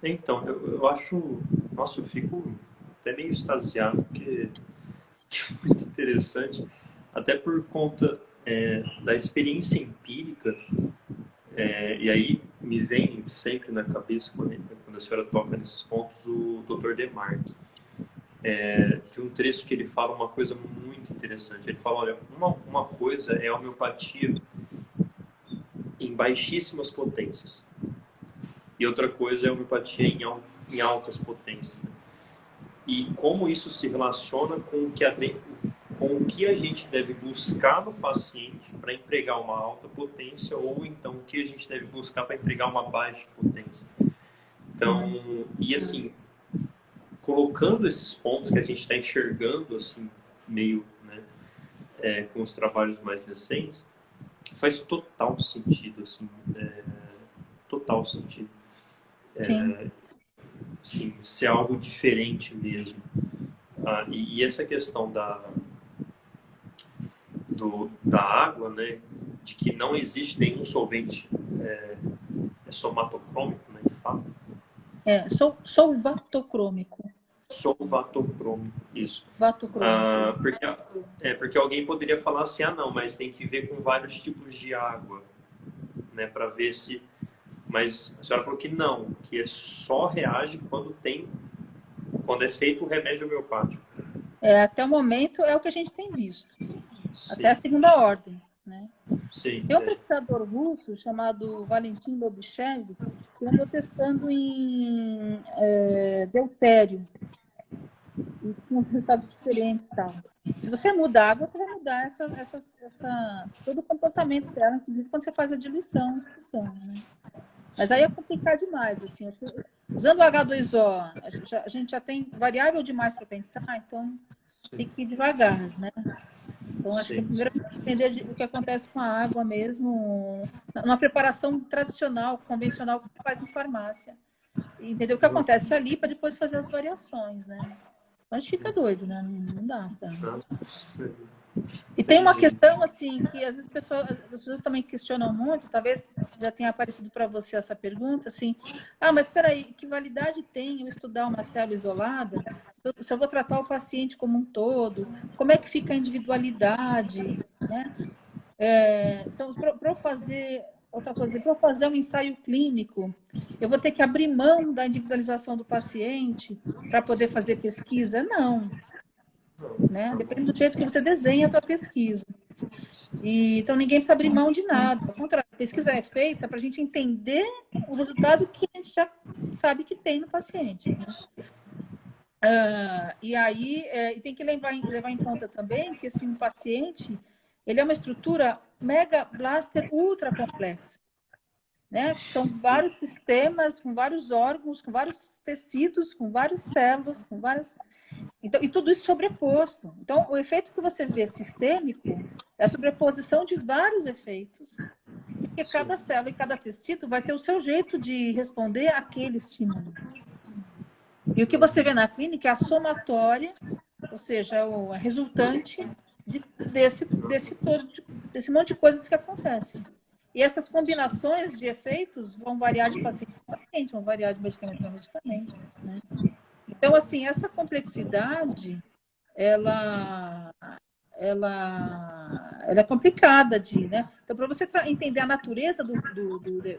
Então, eu acho... Nossa, eu fico até meio extasiado, porque é muito interessante, até por conta da experiência empírica, e aí me vem sempre na cabeça, quando a senhora toca nesses pontos, o Dr. Demarque, de um trecho que ele fala uma coisa muito interessante. Ele fala, olha, uma coisa é a homeopatia em baixíssimas potências, e outra coisa é a homeopatia em altas potências, né? E como isso se relaciona com o que a gente deve buscar no paciente para empregar uma alta potência, ou então o que a gente deve buscar para empregar uma baixa potência. Então, e assim, colocando esses pontos que a gente está enxergando, assim, meio, né, com os trabalhos mais recentes, faz total sentido, assim, total sentido. Sim, ser algo diferente mesmo. E essa questão da água, né, de que não existe nenhum solvente somatocrômico, né, que fala. Solvatocrômico. Solvatocrômico, isso. Vatocrômico. Porque alguém poderia falar assim, não, mas tem que ver com vários tipos de água, né, para ver se... Mas a senhora falou que não, que só reage quando é feito o remédio homeopático. Até o momento é o que a gente tem visto. Sim. Até a segunda ordem, né? Sim, tem um pesquisador russo chamado Valentin Lobuchev que andou testando em deutério e com resultados diferentes, tal. Se você muda a água, você vai mudar todo o comportamento dela, inclusive quando você faz a diluição, né? Mas aí é complicado demais, assim. Usando o H2O, a gente já tem variável demais para pensar, então tem que ir devagar, né? Então, acho que primeiro a gente entender o que acontece com a água mesmo, numa preparação tradicional, convencional, que você faz em farmácia. E entender o que acontece ali para depois fazer as variações, né? Então, a gente fica doido, né? Não dá. Tá? E tem uma questão, assim, que às vezes as pessoas também questionam muito, talvez já tenha aparecido para você essa pergunta, assim, mas espera aí, que validade tem eu estudar uma célula isolada se eu vou tratar o paciente como um todo? Como é que fica a individualidade, né? Então, para eu fazer outra coisa, para eu fazer um ensaio clínico, eu vou ter que abrir mão da individualização do paciente para poder fazer pesquisa? Não. Né? Depende do jeito que você desenha a sua pesquisa. Então, ninguém precisa abrir mão de nada. Ao contrário, a pesquisa é feita para a gente entender o resultado que a gente já sabe que tem no paciente. Né? E aí, tem que levar em conta também que assim, um paciente ele é uma estrutura mega blaster ultra complexa. Né? São vários sistemas, com vários órgãos, com vários tecidos, com várias células, com várias... Então, e tudo isso sobreposto. Então, o efeito que você vê sistêmico é a sobreposição de vários efeitos, porque cada célula e cada tecido vai ter o seu jeito de responder àquele estímulo. E o que você vê na clínica é a somatória, ou seja, a resultante desse monte de coisas que acontecem. E essas combinações de efeitos vão variar de paciente para paciente, vão variar de medicamento para medicamento, né? Então, assim, essa complexidade, ela é complicada né? Então, para você entender a natureza do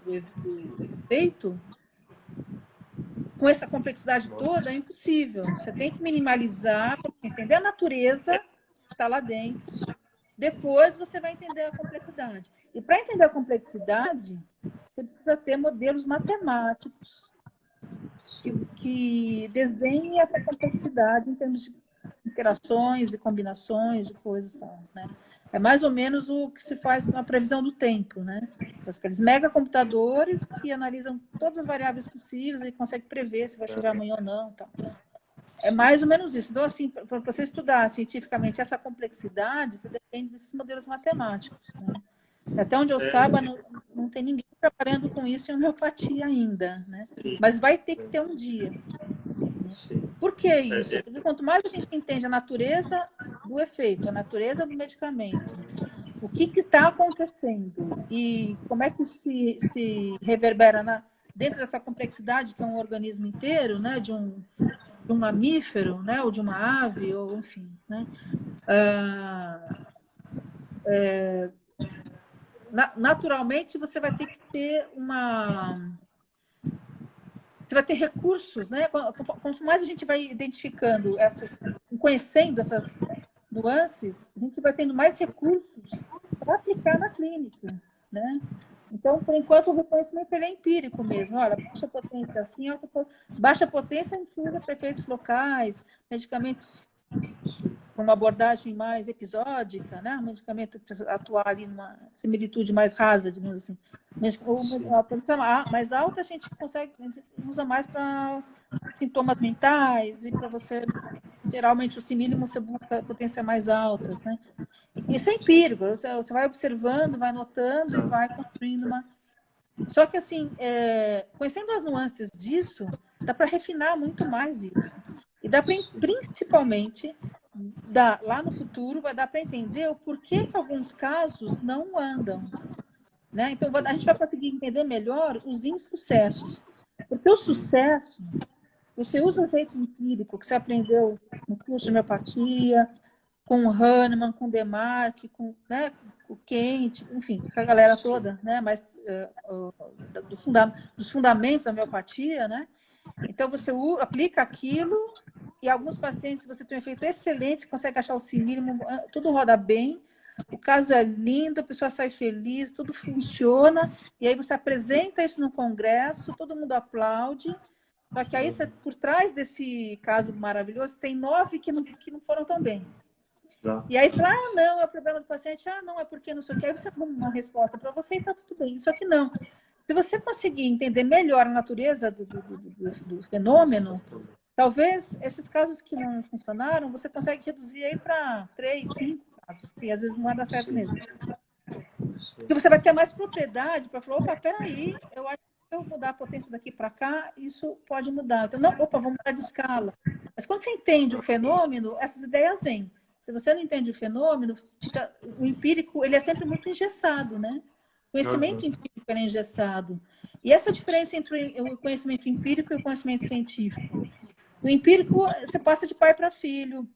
efeito, com essa complexidade toda, é impossível. Você tem que minimalizar, entender a natureza que está lá dentro. Depois você vai entender a complexidade. E para entender a complexidade, você precisa ter modelos matemáticos que desenhem essa complexidade em termos de interações e combinações de coisas, né? É mais ou menos o que se faz com a previsão do tempo, né? Aqueles megacomputadores que analisam todas as variáveis possíveis e conseguem prever se vai chover amanhã ou não. Tá? É mais ou menos isso. Então, assim, para você estudar cientificamente essa complexidade, você depende desses modelos matemáticos. Né? Até onde eu saiba, não tem ninguém trabalhando com isso em homeopatia ainda, né? Mas vai ter que ter um dia. Sim. Por que isso? Porque quanto mais a gente entende a natureza do efeito, a natureza do medicamento, o que está acontecendo e como é que se reverbera dentro dessa complexidade que é um organismo inteiro, né, de um mamífero, né, ou de uma ave, ou enfim, né? Naturalmente, você vai ter que ter você vai ter recursos, né? Quanto mais a gente vai identificando conhecendo essas nuances, a gente vai tendo mais recursos para aplicar na clínica, né? Então, por enquanto, o reconhecimento ele é empírico mesmo. Olha, baixa potência assim, baixa potência a gente usa para efeitos locais, medicamentos com uma abordagem mais episódica, né? Um medicamento para atuar ali numa similitude mais rasa, digamos assim. A potência mais alta a gente usa mais para sintomas mentais e para você, geralmente, o simílimo você busca potência mais altas, né? Isso é empírico, você vai observando, vai notando e vai construindo uma... Só que, assim, conhecendo as nuances disso, dá para refinar muito mais isso. E dá para, principalmente, lá no futuro, vai dar para entender o porquê que alguns casos não andam. Né? Então, a gente vai conseguir entender melhor os insucessos. Porque o sucesso, você usa o efeito empírico que você aprendeu no curso de homeopatia, com o Hahnemann, com o Demarque, com, né, o Kent, enfim, essa galera toda, né, mas, dos fundamentos da homeopatia, né? Então, você aplica aquilo e alguns pacientes você tem um efeito excelente, consegue achar o simílimo, tudo roda bem, o caso é lindo, a pessoa sai feliz, tudo funciona, e aí você apresenta isso no congresso, todo mundo aplaude, só que aí, por trás desse caso maravilhoso, tem 9 que não foram tão bem. E aí você fala, não, é o problema do paciente, não, é porque não sei o que. Aí você dá uma resposta para você e está tudo bem. Só que não. Se você conseguir entender melhor a natureza do fenômeno, talvez esses casos que não funcionaram, você consegue reduzir aí para 3, 5 casos, que às vezes não vai dar certo mesmo. E você vai ter mais propriedade para falar, opa, peraí, eu acho que eu mudar a potência daqui para cá, isso pode mudar. Então, não, opa, vamos mudar de escala. Mas quando você entende o fenômeno, essas ideias vêm. Se você não entende o fenômeno, o empírico ele é sempre muito engessado, né? O conhecimento empírico é engessado. E essa é a diferença entre o conhecimento empírico e o conhecimento científico. O empírico, você passa de pai para filho,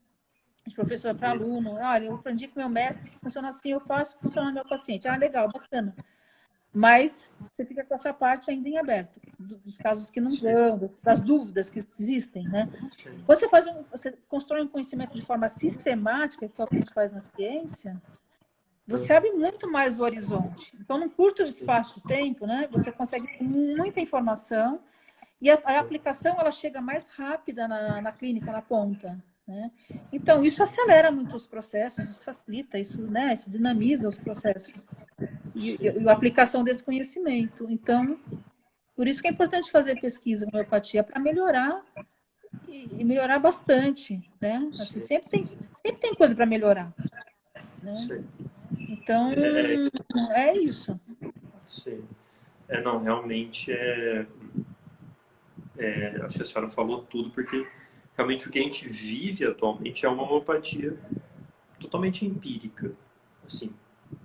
de professor para aluno. Olha, eu aprendi com meu mestre que funciona assim, eu faço, funciona no meu paciente. Legal, bacana. Mas você fica com essa parte ainda em aberto, dos casos que não vão, das dúvidas que existem, né? Quando você constrói um conhecimento de forma sistemática, que é o que a gente faz na ciência, você abre muito mais o horizonte. Então, num curto espaço de tempo, né, você consegue ter muita informação e a aplicação ela chega mais rápida na clínica, na ponta. Né? Então, isso acelera muito os processos, isso facilita, isso dinamiza os processos e a aplicação desse conhecimento. Então, por isso que é importante fazer pesquisa em homeopatia, para melhorar e melhorar bastante, né? Assim, sempre tem coisa para melhorar. Né? Então, é isso. Sim. Não, realmente acho que a senhora falou tudo, porque realmente o que a gente vive atualmente é uma homeopatia totalmente empírica, assim,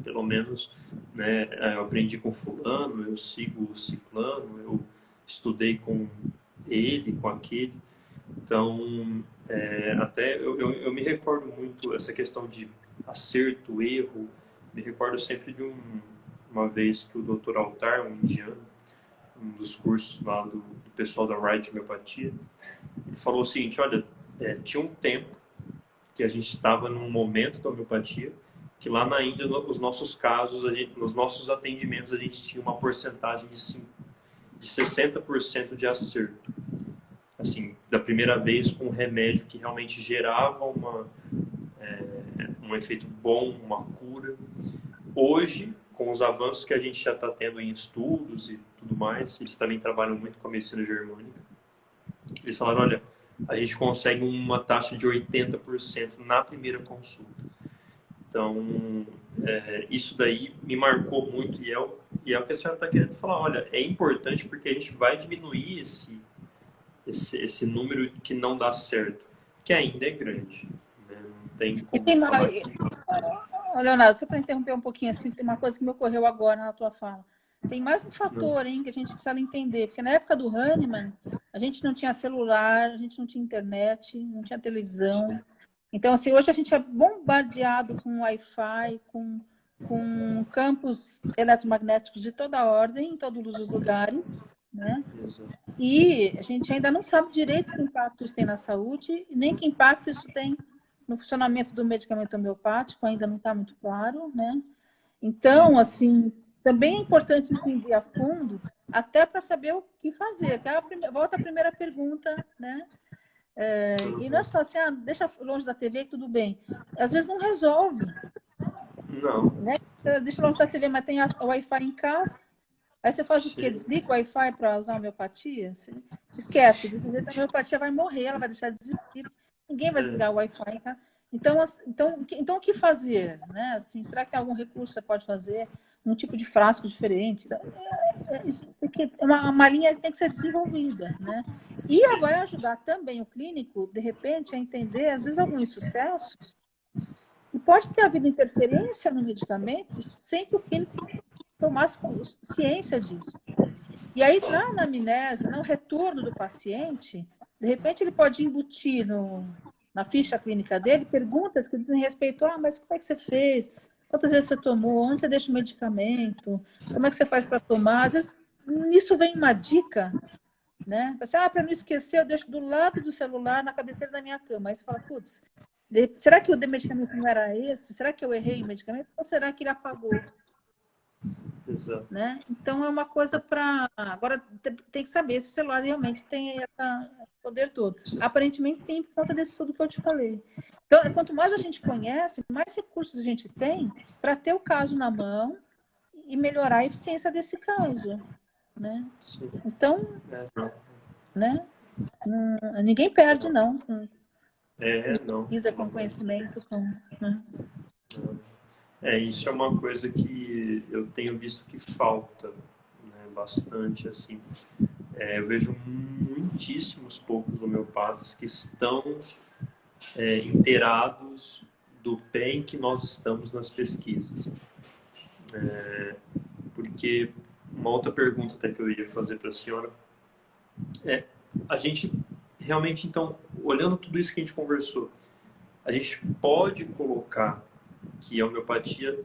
pelo menos, né, eu aprendi com fulano, eu sigo o ciclano, eu estudei com ele, com aquele, então, até eu me recordo muito essa questão de acerto, erro, me recordo sempre de uma vez que o Dr. Altar, um indiano, um dos cursos lá do pessoal da Wright Homeopatia, ele falou o seguinte, olha, tinha um tempo que a gente estava num momento da homeopatia que lá na Índia, nos nossos casos, nos nossos atendimentos, a gente tinha uma porcentagem de 60% de acerto. Assim, da primeira vez com um remédio que realmente gerava um efeito bom, uma cura. Hoje, com os avanços que a gente já está tendo em estudos e tudo mais, eles também trabalham muito com a medicina germânica, eles falaram, olha, a gente consegue uma taxa de 80% na primeira consulta. Então, isso daí me marcou muito e é o que a senhora está querendo falar. Olha, é importante porque a gente vai diminuir esse número que não dá certo, que ainda é grande. Né? Não tem E como tem falar mais, Leonardo, só para interromper um pouquinho assim, tem uma coisa que me ocorreu agora na tua fala. Tem mais um fator, hein, que a gente precisa entender, porque na época do Hahnemann, a gente não tinha celular, a gente não tinha internet, não tinha televisão. Então, assim, hoje a gente é bombardeado com Wi-Fi, com campos eletromagnéticos de toda ordem, em todos os lugares, né? E a gente ainda não sabe direito que impacto isso tem na saúde, nem que impacto isso tem no funcionamento do medicamento homeopático, ainda não está muito claro, né? Então, assim, também é importante entender a fundo, até para saber o que fazer. Volta à primeira pergunta, né? E não é só assim, deixa longe da TV, tudo bem. Às vezes não resolve. Não. Né? Deixa longe da TV, mas tem o Wi-Fi em casa. Aí você faz o quê? Desliga o Wi-Fi para usar a homeopatia? Você esquece. Desse jeito a homeopatia vai morrer, ela vai deixar de existir. Ninguém vai desligar o Wi-Fi. Tá? Então, o que fazer? Né? Assim, será que tem algum recurso que você pode fazer? Um tipo de frasco diferente? Isso uma linha que tem que ser desenvolvida. Né? E vai ajudar também o clínico, de repente, a entender, às vezes, alguns sucessos. E pode ter havido interferência no medicamento sem que o clínico tomasse ciência disso. E aí, na anamnese, no retorno do paciente, de repente ele pode embutir na ficha clínica dele perguntas que dizem respeito mas como é que você fez? Quantas vezes você tomou? Onde você deixa o medicamento? Como é que você faz para tomar? Às vezes, nisso vem uma dica, né? Você, para não esquecer, eu deixo do lado do celular, na cabeceira da minha cama. Aí você fala, putz, será que o medicamento não era esse? Será que eu errei o medicamento? Ou será que ele apagou? Exato. Né? Então, é uma coisa para... Agora, tem que saber se o celular realmente tem esse poder todo. Sim. Aparentemente, sim, por conta desse estudo que eu te falei. Então, quanto mais a gente conhece, mais recursos a gente tem para ter o caso na mão e melhorar a eficiência desse caso. Né? Sim. Então, né? Ninguém perde, não. Não. Com conhecimento. Né? Isso é uma coisa que eu tenho visto que falta, né, bastante, assim. Eu vejo muitíssimos poucos homeopatas que estão inteirados do pé em que nós estamos nas pesquisas. Porque uma outra pergunta até que eu ia fazer para a senhora a gente realmente, então, olhando tudo isso que a gente conversou, a gente pode colocar que a homeopatia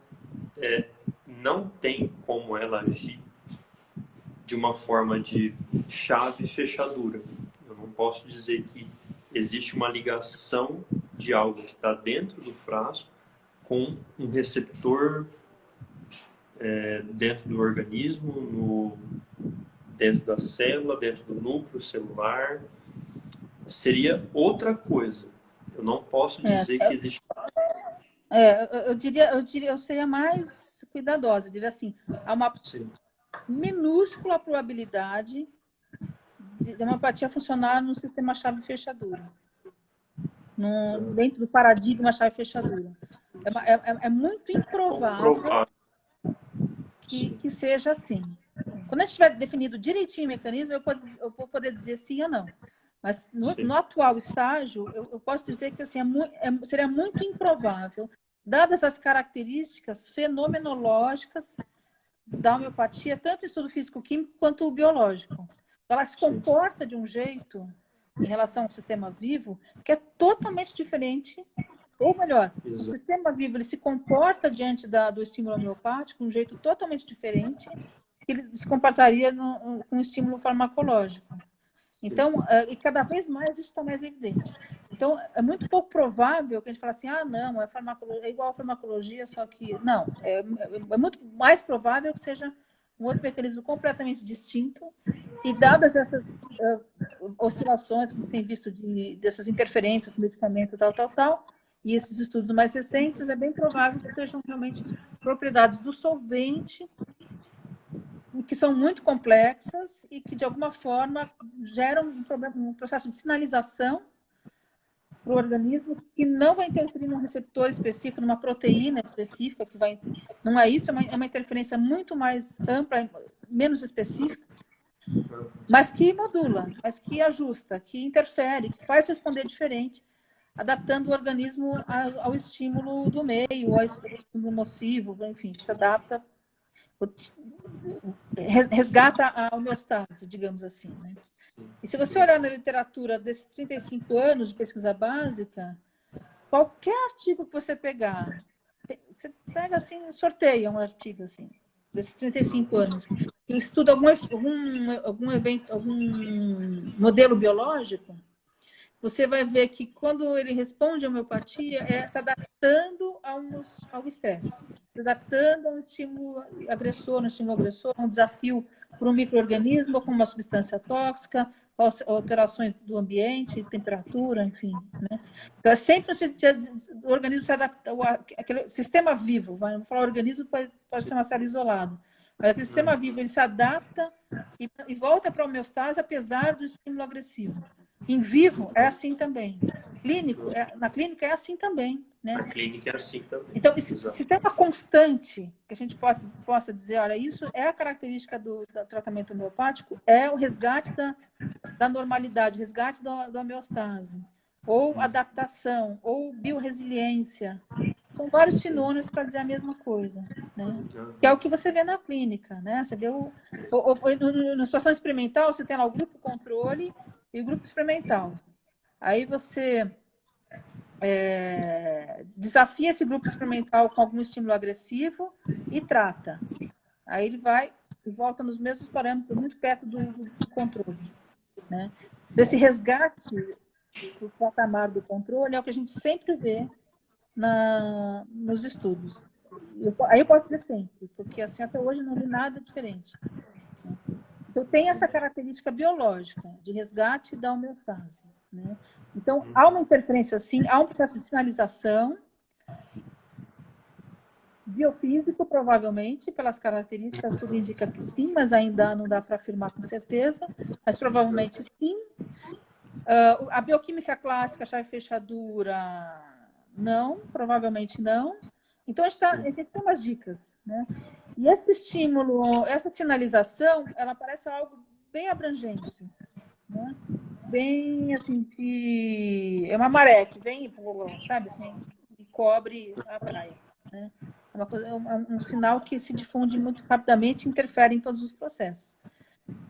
não tem como ela agir de uma forma de chave e fechadura. Eu não posso dizer que existe uma ligação de algo que está dentro do frasco com um receptor dentro do organismo, dentro da célula, dentro do núcleo celular. Seria outra coisa. Eu não posso dizer que existe... Eu seria mais cuidadosa. Eu diria assim, há uma minúscula probabilidade de uma homeopatia funcionar no sistema chave-fechadura. Dentro do paradigma chave-fechadura. É muito improvável que seja assim. Quando a gente tiver definido direitinho o mecanismo, eu vou poder dizer sim ou não. Mas no atual estágio, eu posso dizer que assim, seria muito improvável, dadas as características fenomenológicas da homeopatia, tanto o estudo físico-químico quanto o biológico. Ela se comporta de um jeito, em relação ao sistema vivo, que é totalmente diferente, ou melhor, o sistema vivo ele se comporta diante do estímulo homeopático de um jeito totalmente diferente que ele se comportaria com um estímulo farmacológico. Então, e cada vez mais isso está mais evidente. Então, é muito pouco provável que a gente fale assim, não, é igual a farmacologia, só que... Não, é muito mais provável que seja um outro mecanismo completamente distinto e dadas essas oscilações que tem visto dessas interferências do medicamento, tal, e esses estudos mais recentes, é bem provável que sejam realmente propriedades do solvente que são muito complexas e que, de alguma forma, geram um processo de sinalização para o organismo que não vai interferir num receptor específico, numa proteína específica, que vai. Não é isso, é uma interferência muito mais ampla, menos específica, mas que modula, mas que ajusta, que interfere, que faz responder diferente, adaptando o organismo ao estímulo do meio, ao estímulo nocivo, enfim, se adapta, resgata a homeostase, digamos assim, né? E se você olhar na literatura desses 35 anos de pesquisa básica, qualquer artigo que você pegar, você pega assim, sorteia um artigo assim, desses 35 anos, que estuda algum evento, algum modelo biológico, você vai ver que quando ele responde à homeopatia, é se adaptando ao estresse, se adaptando a um estímulo agressor, a um desafio para um micro-organismo, com uma substância tóxica, alterações do ambiente, temperatura, enfim. Né? Então, é sempre o organismo se adapta, aquele sistema vivo, vamos falar organismo, pode ser uma célula isolada, mas aquele sistema vivo, ele se adapta e volta para a homeostase, apesar do estímulo agressivo. Em vivo é assim também. Na clínica é assim também. Né? Na clínica é assim também. Então, se tem uma constante que a gente possa dizer, olha, isso é a característica do tratamento homeopático, é o resgate da normalidade, o resgate da homeostase, ou adaptação, ou biorresiliência. São vários sinônimos para dizer a mesma coisa. Né? Que é o que você vê na clínica. Né? Você vê na situação experimental, você tem lá o grupo controle e o grupo experimental. Aí você desafia esse grupo experimental com algum estímulo agressivo e trata. Aí ele vai e volta nos mesmos parâmetros, muito perto do controle. Né? Esse resgate do patamar do controle é o que a gente sempre vê nos estudos. Aí eu posso dizer sempre, porque assim até hoje não vi nada diferente. Então, tem essa característica biológica de resgate da homeostase. Né? Então, há uma interferência, sim, há um processo de sinalização biofísico, provavelmente, pelas características, tudo indica que sim, mas ainda não dá para afirmar com certeza, mas provavelmente sim. A bioquímica clássica, chave e fechadura, não, provavelmente não. Então, a gente tem umas dicas, né? E esse estímulo, essa sinalização, ela parece algo bem abrangente, né? Bem, assim, é uma maré que vem, sabe, assim, e cobre a praia, né? É uma coisa, um sinal que se difunde muito rapidamente e interfere em todos os processos.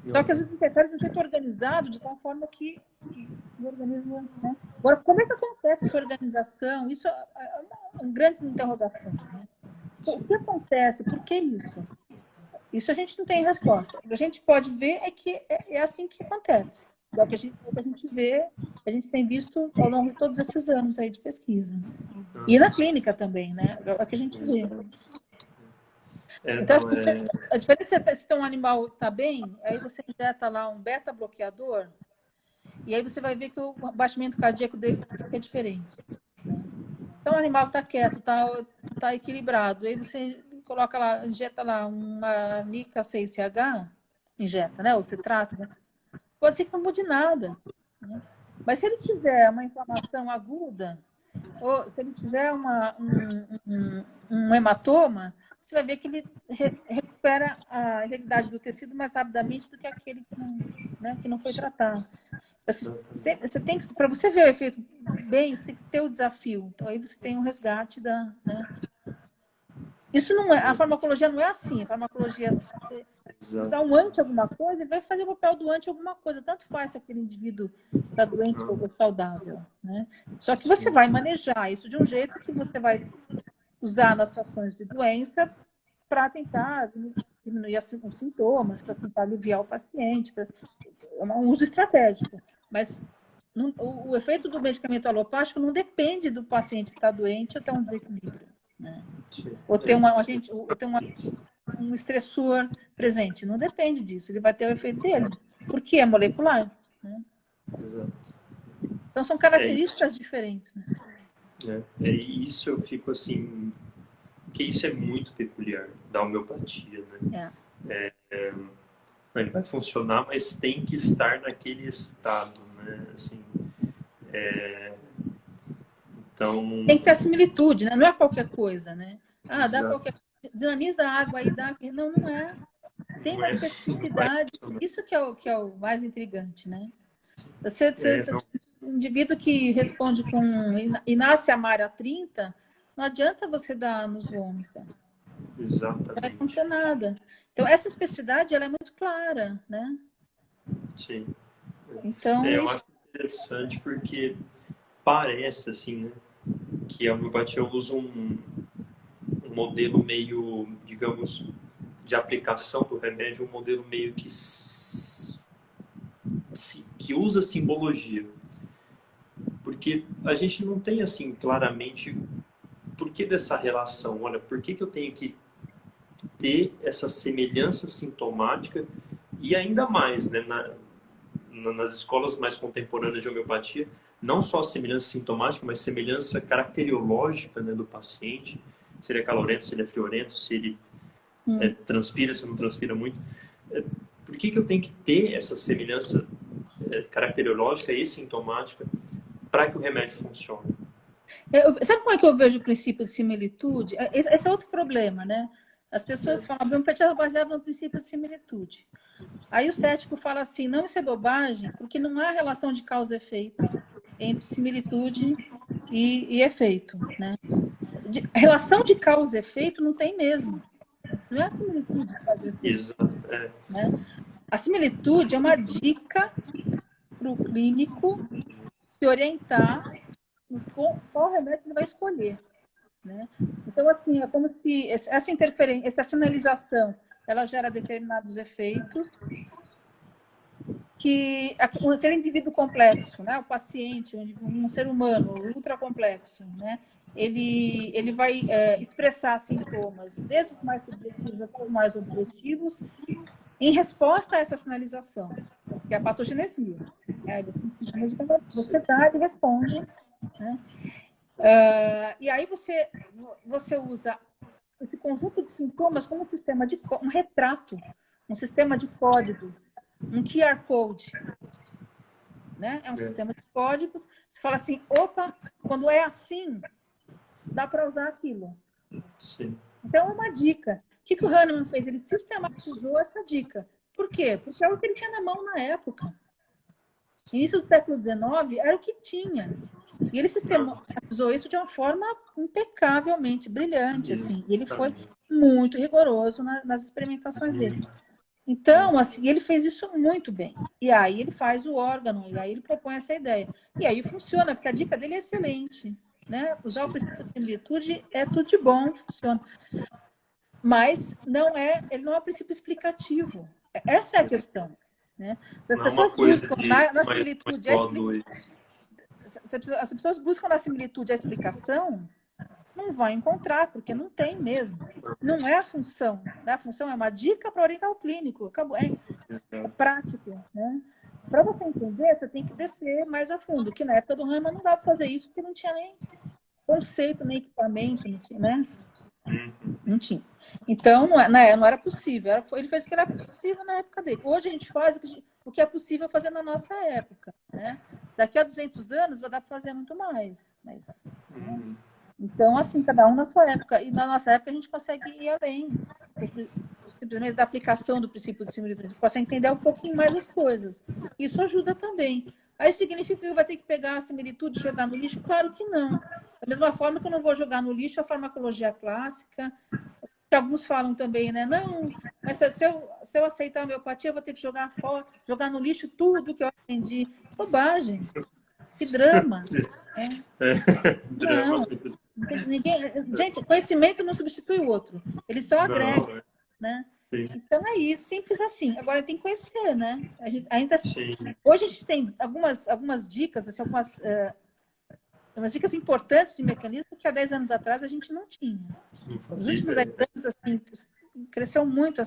Só que às vezes interfere de um jeito organizado, de tal forma que o organismo... Né? Agora, como é que acontece essa organização? Isso é uma grande interrogação. Né? O que acontece? Por que isso? Isso a gente não tem resposta. O que a gente pode ver é que é assim que acontece. É o que a gente vê, a gente tem visto ao longo de todos esses anos aí de pesquisa. E na clínica também, né? É o que a gente vê. Então, a diferença é se um animal está bem, aí você injeta lá um beta-bloqueador, e aí você vai ver que o batimento cardíaco dele é diferente. Então, o animal está quieto, está equilibrado. Aí você coloca lá, injeta lá uma Nica 6CH, injeta, né? Ou você trata, né? Pode ser que não mude nada. Né? Mas se ele tiver uma inflamação aguda, ou se ele tiver um hematoma, você vai ver que ele recupera a integridade do tecido mais rapidamente do que aquele que não foi tratado. Você tem que, para você ver o efeito bem, você tem que ter o desafio. Então, aí você tem um resgate da... Né? Isso não é... A farmacologia não é assim. A farmacologia... Você usar um anti alguma coisa, ele vai fazer o papel do anti alguma coisa. Tanto faz se aquele indivíduo está doente ou saudável. Né? Só que você vai manejar isso de um jeito que você vai usar nas situações de doença para tentar diminuir os sintomas, para tentar aliviar o paciente. É um uso estratégico. Mas o efeito do medicamento alopático não depende do paciente que está doente ou ter um desequilíbrio. Né? Ou ter um estressor presente. Não depende disso. Ele vai ter o efeito dele. Porque é molecular. Né? Exato. Então, são características diferentes. Né? Isso eu fico assim... Porque isso é muito peculiar da homeopatia. Né? Ele vai funcionar, mas tem que estar naquele estado. Né? Assim, Então, Tem que ter a similitude, né? Não é qualquer coisa, né? Ah, dá exato. qualquer dinamiza a água aí, dá. Não, não é. Tem Não uma é assim, não vai especificidade. funcionar. Isso que é o mais intrigante, né? Não, Um indivíduo que responde com e nasce amar a 30, não adianta você dar nos ômega. Não vai exatamente. acontecer nada. Então, essa especificidade ela é muito clara, né? Sim. Então, Eu isso. acho interessante porque parece, assim, né, que a homeopatia usa um modelo meio, digamos, de aplicação do remédio, um modelo meio que usa simbologia. Porque a gente não tem, assim, claramente por que dessa relação. Olha, por que eu tenho que ter essa semelhança sintomática e ainda mais, né, nas escolas mais contemporâneas de homeopatia, não só a semelhança sintomática, mas semelhança caracteriológica, né, do paciente, se ele é calorento, se ele é friorento, se ele transpira, se não transpira muito. Por que eu tenho que ter essa semelhança caracteriológica e sintomática para que o remédio funcione? Sabe como é que eu vejo o princípio de similitude? Esse é outro problema, né? As pessoas falam, a homeopatia é baseada no princípio de similitude. Aí o cético fala assim, não, isso é bobagem, porque não há relação de causa e efeito entre similitude e efeito, né? Relação de causa e efeito não tem mesmo. Não é a similitude de causa e efeito. Exato. Né? A similitude é uma dica para o clínico se orientar no qual remédio ele vai escolher. Né? Então, assim, é como se essa interferência, essa sinalização, ela gera determinados efeitos que aquele indivíduo complexo, né, o paciente, um ser humano ultra complexo, né, ele vai expressar sintomas, desde os mais subjetivos até os mais objetivos, em resposta a essa sinalização, que é a patogenesia. Você dá, ele responde. Né? E aí você usa esse conjunto de sintomas como um retrato, um sistema de códigos, um QR Code. Né? É um sistema de códigos. Você fala assim, opa, quando é assim, dá para usar aquilo. Sim. Então, é uma dica. O que o Hahnemann fez? Ele sistematizou essa dica. Por quê? Porque é o que ele tinha na mão na época. Início do século XIX era o que tinha. E ele sistematizou isso de uma forma impecavelmente brilhante. Assim. E ele foi muito rigoroso nas experimentações dele. Então, assim, ele fez isso muito bem. E aí ele faz o órgão, e aí ele propõe essa ideia. E aí funciona, porque a dica dele é excelente. Né? Usar o princípio de similitude é tudo de bom, funciona. Mas ele não é um princípio explicativo. Essa é a questão. Né? As pessoas buscam na similitude as pessoas buscam na similitude a explicação, não vai encontrar, porque não tem mesmo. Não é a função. Né? A função é uma dica para orientar o clínico. Acabou. É prático. Né? Para você entender, você tem que descer mais a fundo, que na época do Hahnemann não dava para fazer isso, porque não tinha nem conceito, nem equipamento, não tinha, né? Não tinha. Então, não era possível. Ele fez o que era possível na época dele. Hoje a gente faz o que é possível fazer na nossa época. Né? Daqui a 200 anos vai dar para fazer muito mais. Mas, né? Então, assim, cada um na sua época. E na nossa época a gente consegue ir além. Simplesmente da aplicação do princípio de similitude. A gente consegue entender um pouquinho mais as coisas. Isso ajuda também. Aí significa que vai ter que pegar a similitude e jogar no lixo? Claro que não. Da mesma forma que eu não vou jogar no lixo a farmacologia clássica, que alguns falam também, né? Não, mas se eu aceitar a homeopatia, eu vou ter que jogar fora, jogar no lixo tudo que eu aprendi. Bobagem. Que drama. Drama. Gente, conhecimento não substitui o outro. Ele só agrega. Né? Então é isso, simples assim. Agora tem que conhecer, né? Hoje a gente tem algumas dicas, assim, umas dicas importantes de mecanismo que há 10 anos atrás a gente não tinha. Nos últimos 10 anos, assim, cresceu muito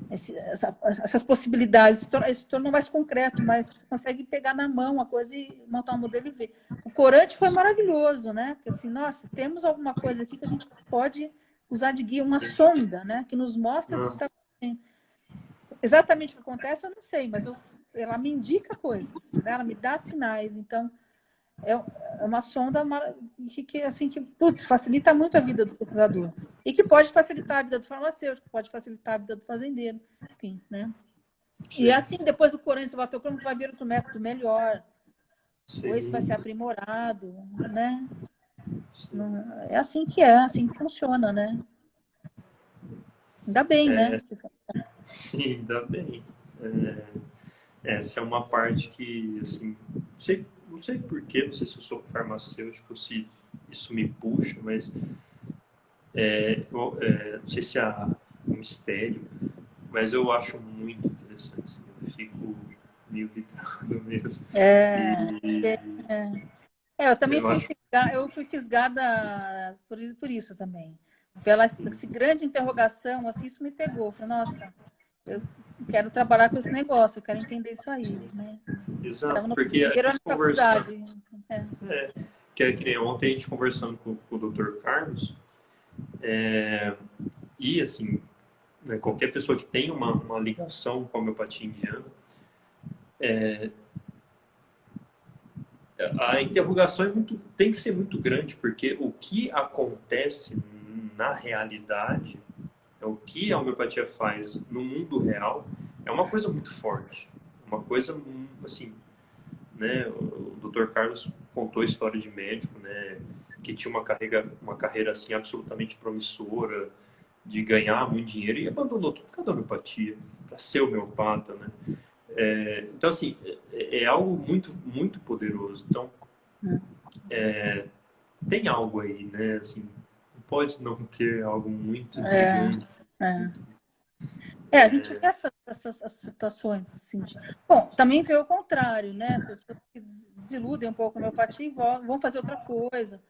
essas possibilidades. Isso tornou mais concreto, mas você consegue pegar na mão a coisa e montar um modelo e ver. O corante foi maravilhoso, né? Porque assim, nossa, temos alguma coisa aqui que a gente pode usar de guia, uma sonda, né? Que nos mostra o que está acontecendo. Exatamente o que acontece, eu não sei, mas ela me indica coisas, né? Ela me dá sinais. Então, é uma sonda assim, que putz, facilita muito a vida do pesquisador. E que pode facilitar a vida do farmacêutico, pode facilitar a vida do fazendeiro, enfim, né? Sim. E assim, depois do corante vaporômetro, vai vir outro método melhor, ou esse vai Sim. ser aprimorado, né? Sim. É assim que funciona, né? Ainda bem, né? Sim, ainda bem. Essa é uma parte que, assim, não sei porquê, não sei se eu sou farmacêutico, se isso me puxa, mas não sei se há um mistério, mas eu acho muito interessante. Assim, eu fico meio vidrado mesmo. É, E eu também eu acho. fui fisgada por isso também. Pela essa grande interrogação, assim, isso me pegou. Eu falei, nossa, eu quero trabalhar com esse negócio, eu quero entender isso aí, né? Estava Exato, no porque a primeiro ano gente de conversando, faculdade. É. que é que nem ontem a gente conversando com o Dr. Carlos, e assim, né, qualquer pessoa que tem uma ligação com a homeopatia indiana, a interrogação tem que ser muito grande, porque o que acontece na realidade, o que a homeopatia faz no mundo real, é uma coisa muito forte. Uma coisa, assim, né? O Dr. Carlos contou a história de médico, né? Que tinha uma carreira assim, absolutamente promissora, de ganhar muito dinheiro e abandonou tudo por causa da homeopatia, para ser homeopata, né? Então, assim, é algo muito, muito poderoso. Então, tem algo aí, né? Assim, não pode não ter algo muito É, intrigante. é. A gente vê essas situações assim. Bom, também vê o contrário, né? Pessoas que desiludem um pouco a homeopatia e vão fazer outra coisa.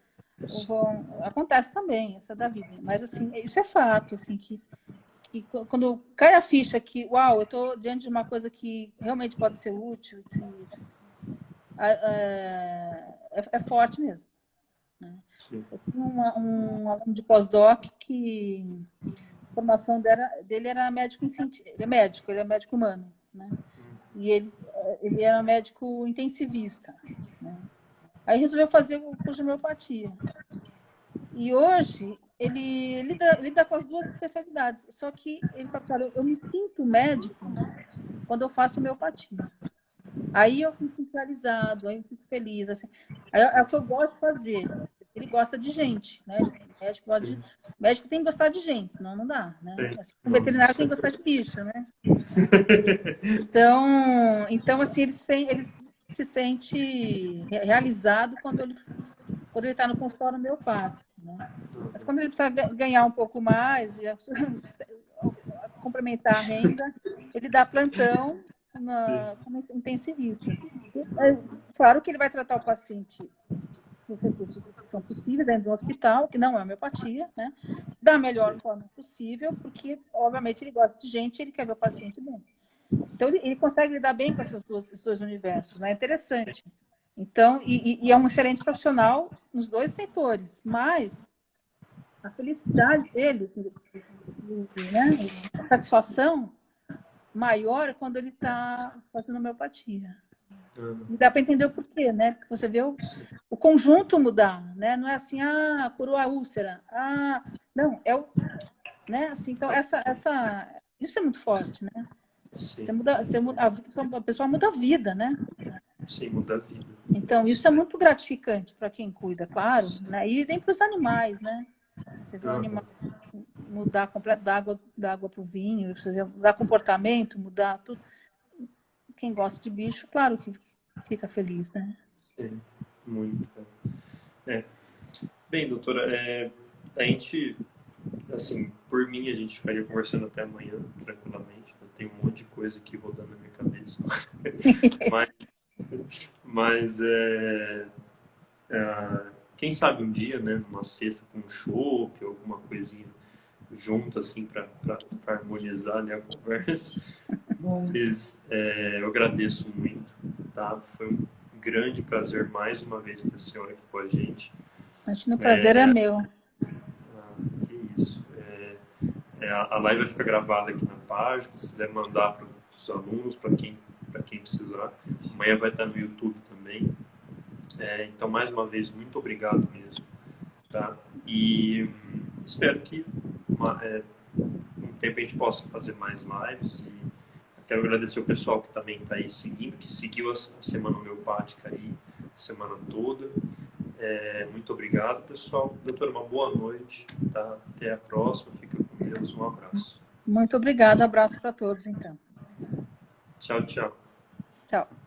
Ou acontece também, essa é da vida. Mas, assim, isso é fato, assim, que quando cai a ficha que, uau, eu estou diante de uma coisa que realmente pode ser útil, que é forte mesmo. Né? Sim. Eu tinha um aluno de pós-doc que a formação dele era médico em ciência, ele é médico humano, né? E ele era médico intensivista, né? Aí resolveu fazer o curso de homeopatia. E hoje ele lida com as duas especialidades. Só que ele fala assim, olha, eu me sinto médico quando eu faço homeopatia. Aí eu me sinto realizado, aí eu fico feliz. Assim. Aí é o que eu gosto de fazer. Ele gosta de gente, né? Médico tem que gostar de gente, senão não dá, né? Sim. Assim, um veterinário tem Nossa. que gostar de bicho, né? Então assim, ele se sente realizado quando ele está no consultório homeopático, né? Mas quando ele precisa ganhar um pouco mais, complementar a renda, ele dá plantão como intensivista. Claro que ele vai tratar o paciente com os recursos que são possíveis dentro do hospital, que não é homeopatia, né? Da melhor forma possível, porque, obviamente, ele gosta de gente e ele quer ver o paciente bem. Então, ele consegue lidar bem com esses dois universos, né? É interessante. Então, e é um excelente profissional nos dois setores, mas a felicidade dele, assim, né? A satisfação maior é quando ele está fazendo homeopatia. E dá para entender o porquê, né? Porque você vê o conjunto mudar, né? Não é assim, curou a úlcera. Não, né? Assim, então, isso é muito forte, né? Sim. Você muda a pessoa muda a vida, né? Sim, muda a vida. Então, isso é muito gratificante para quem cuida, claro, né? E nem para os animais, né? Você vê o animal mudar completo da água para o vinho, você vê mudar comportamento, mudar tudo. Quem gosta de bicho, claro que fica feliz, né? Sim, muito. Bem, doutora, a gente, assim, por mim, a gente ficaria conversando até amanhã, tranquilamente. Eu tenho um monte de coisa aqui rodando na minha cabeça. mas quem sabe um dia, né, numa sexta com um chopp, alguma coisinha junto, assim, para harmonizar, né, a conversa. Mas eu agradeço muito, tá? Foi um grande prazer mais uma vez ter a senhora aqui com a gente. Imagina, o prazer é meu. Que isso. A live vai ficar gravada aqui na página, se quiser mandar para os alunos, para quem precisar. Amanhã vai estar no YouTube também. Então, mais uma vez, muito obrigado mesmo. Tá? E espero que um tempo a gente possa fazer mais lives. E quero agradecer o pessoal que também está aí seguindo, que seguiu a Semana Homeopática aí, a semana toda. Muito obrigado, pessoal. Doutora, uma boa noite. Tá? Até a próxima. Fica com Deus. Um abraço. Muito obrigada. Abraço para todos, então. Tchau, tchau. Tchau.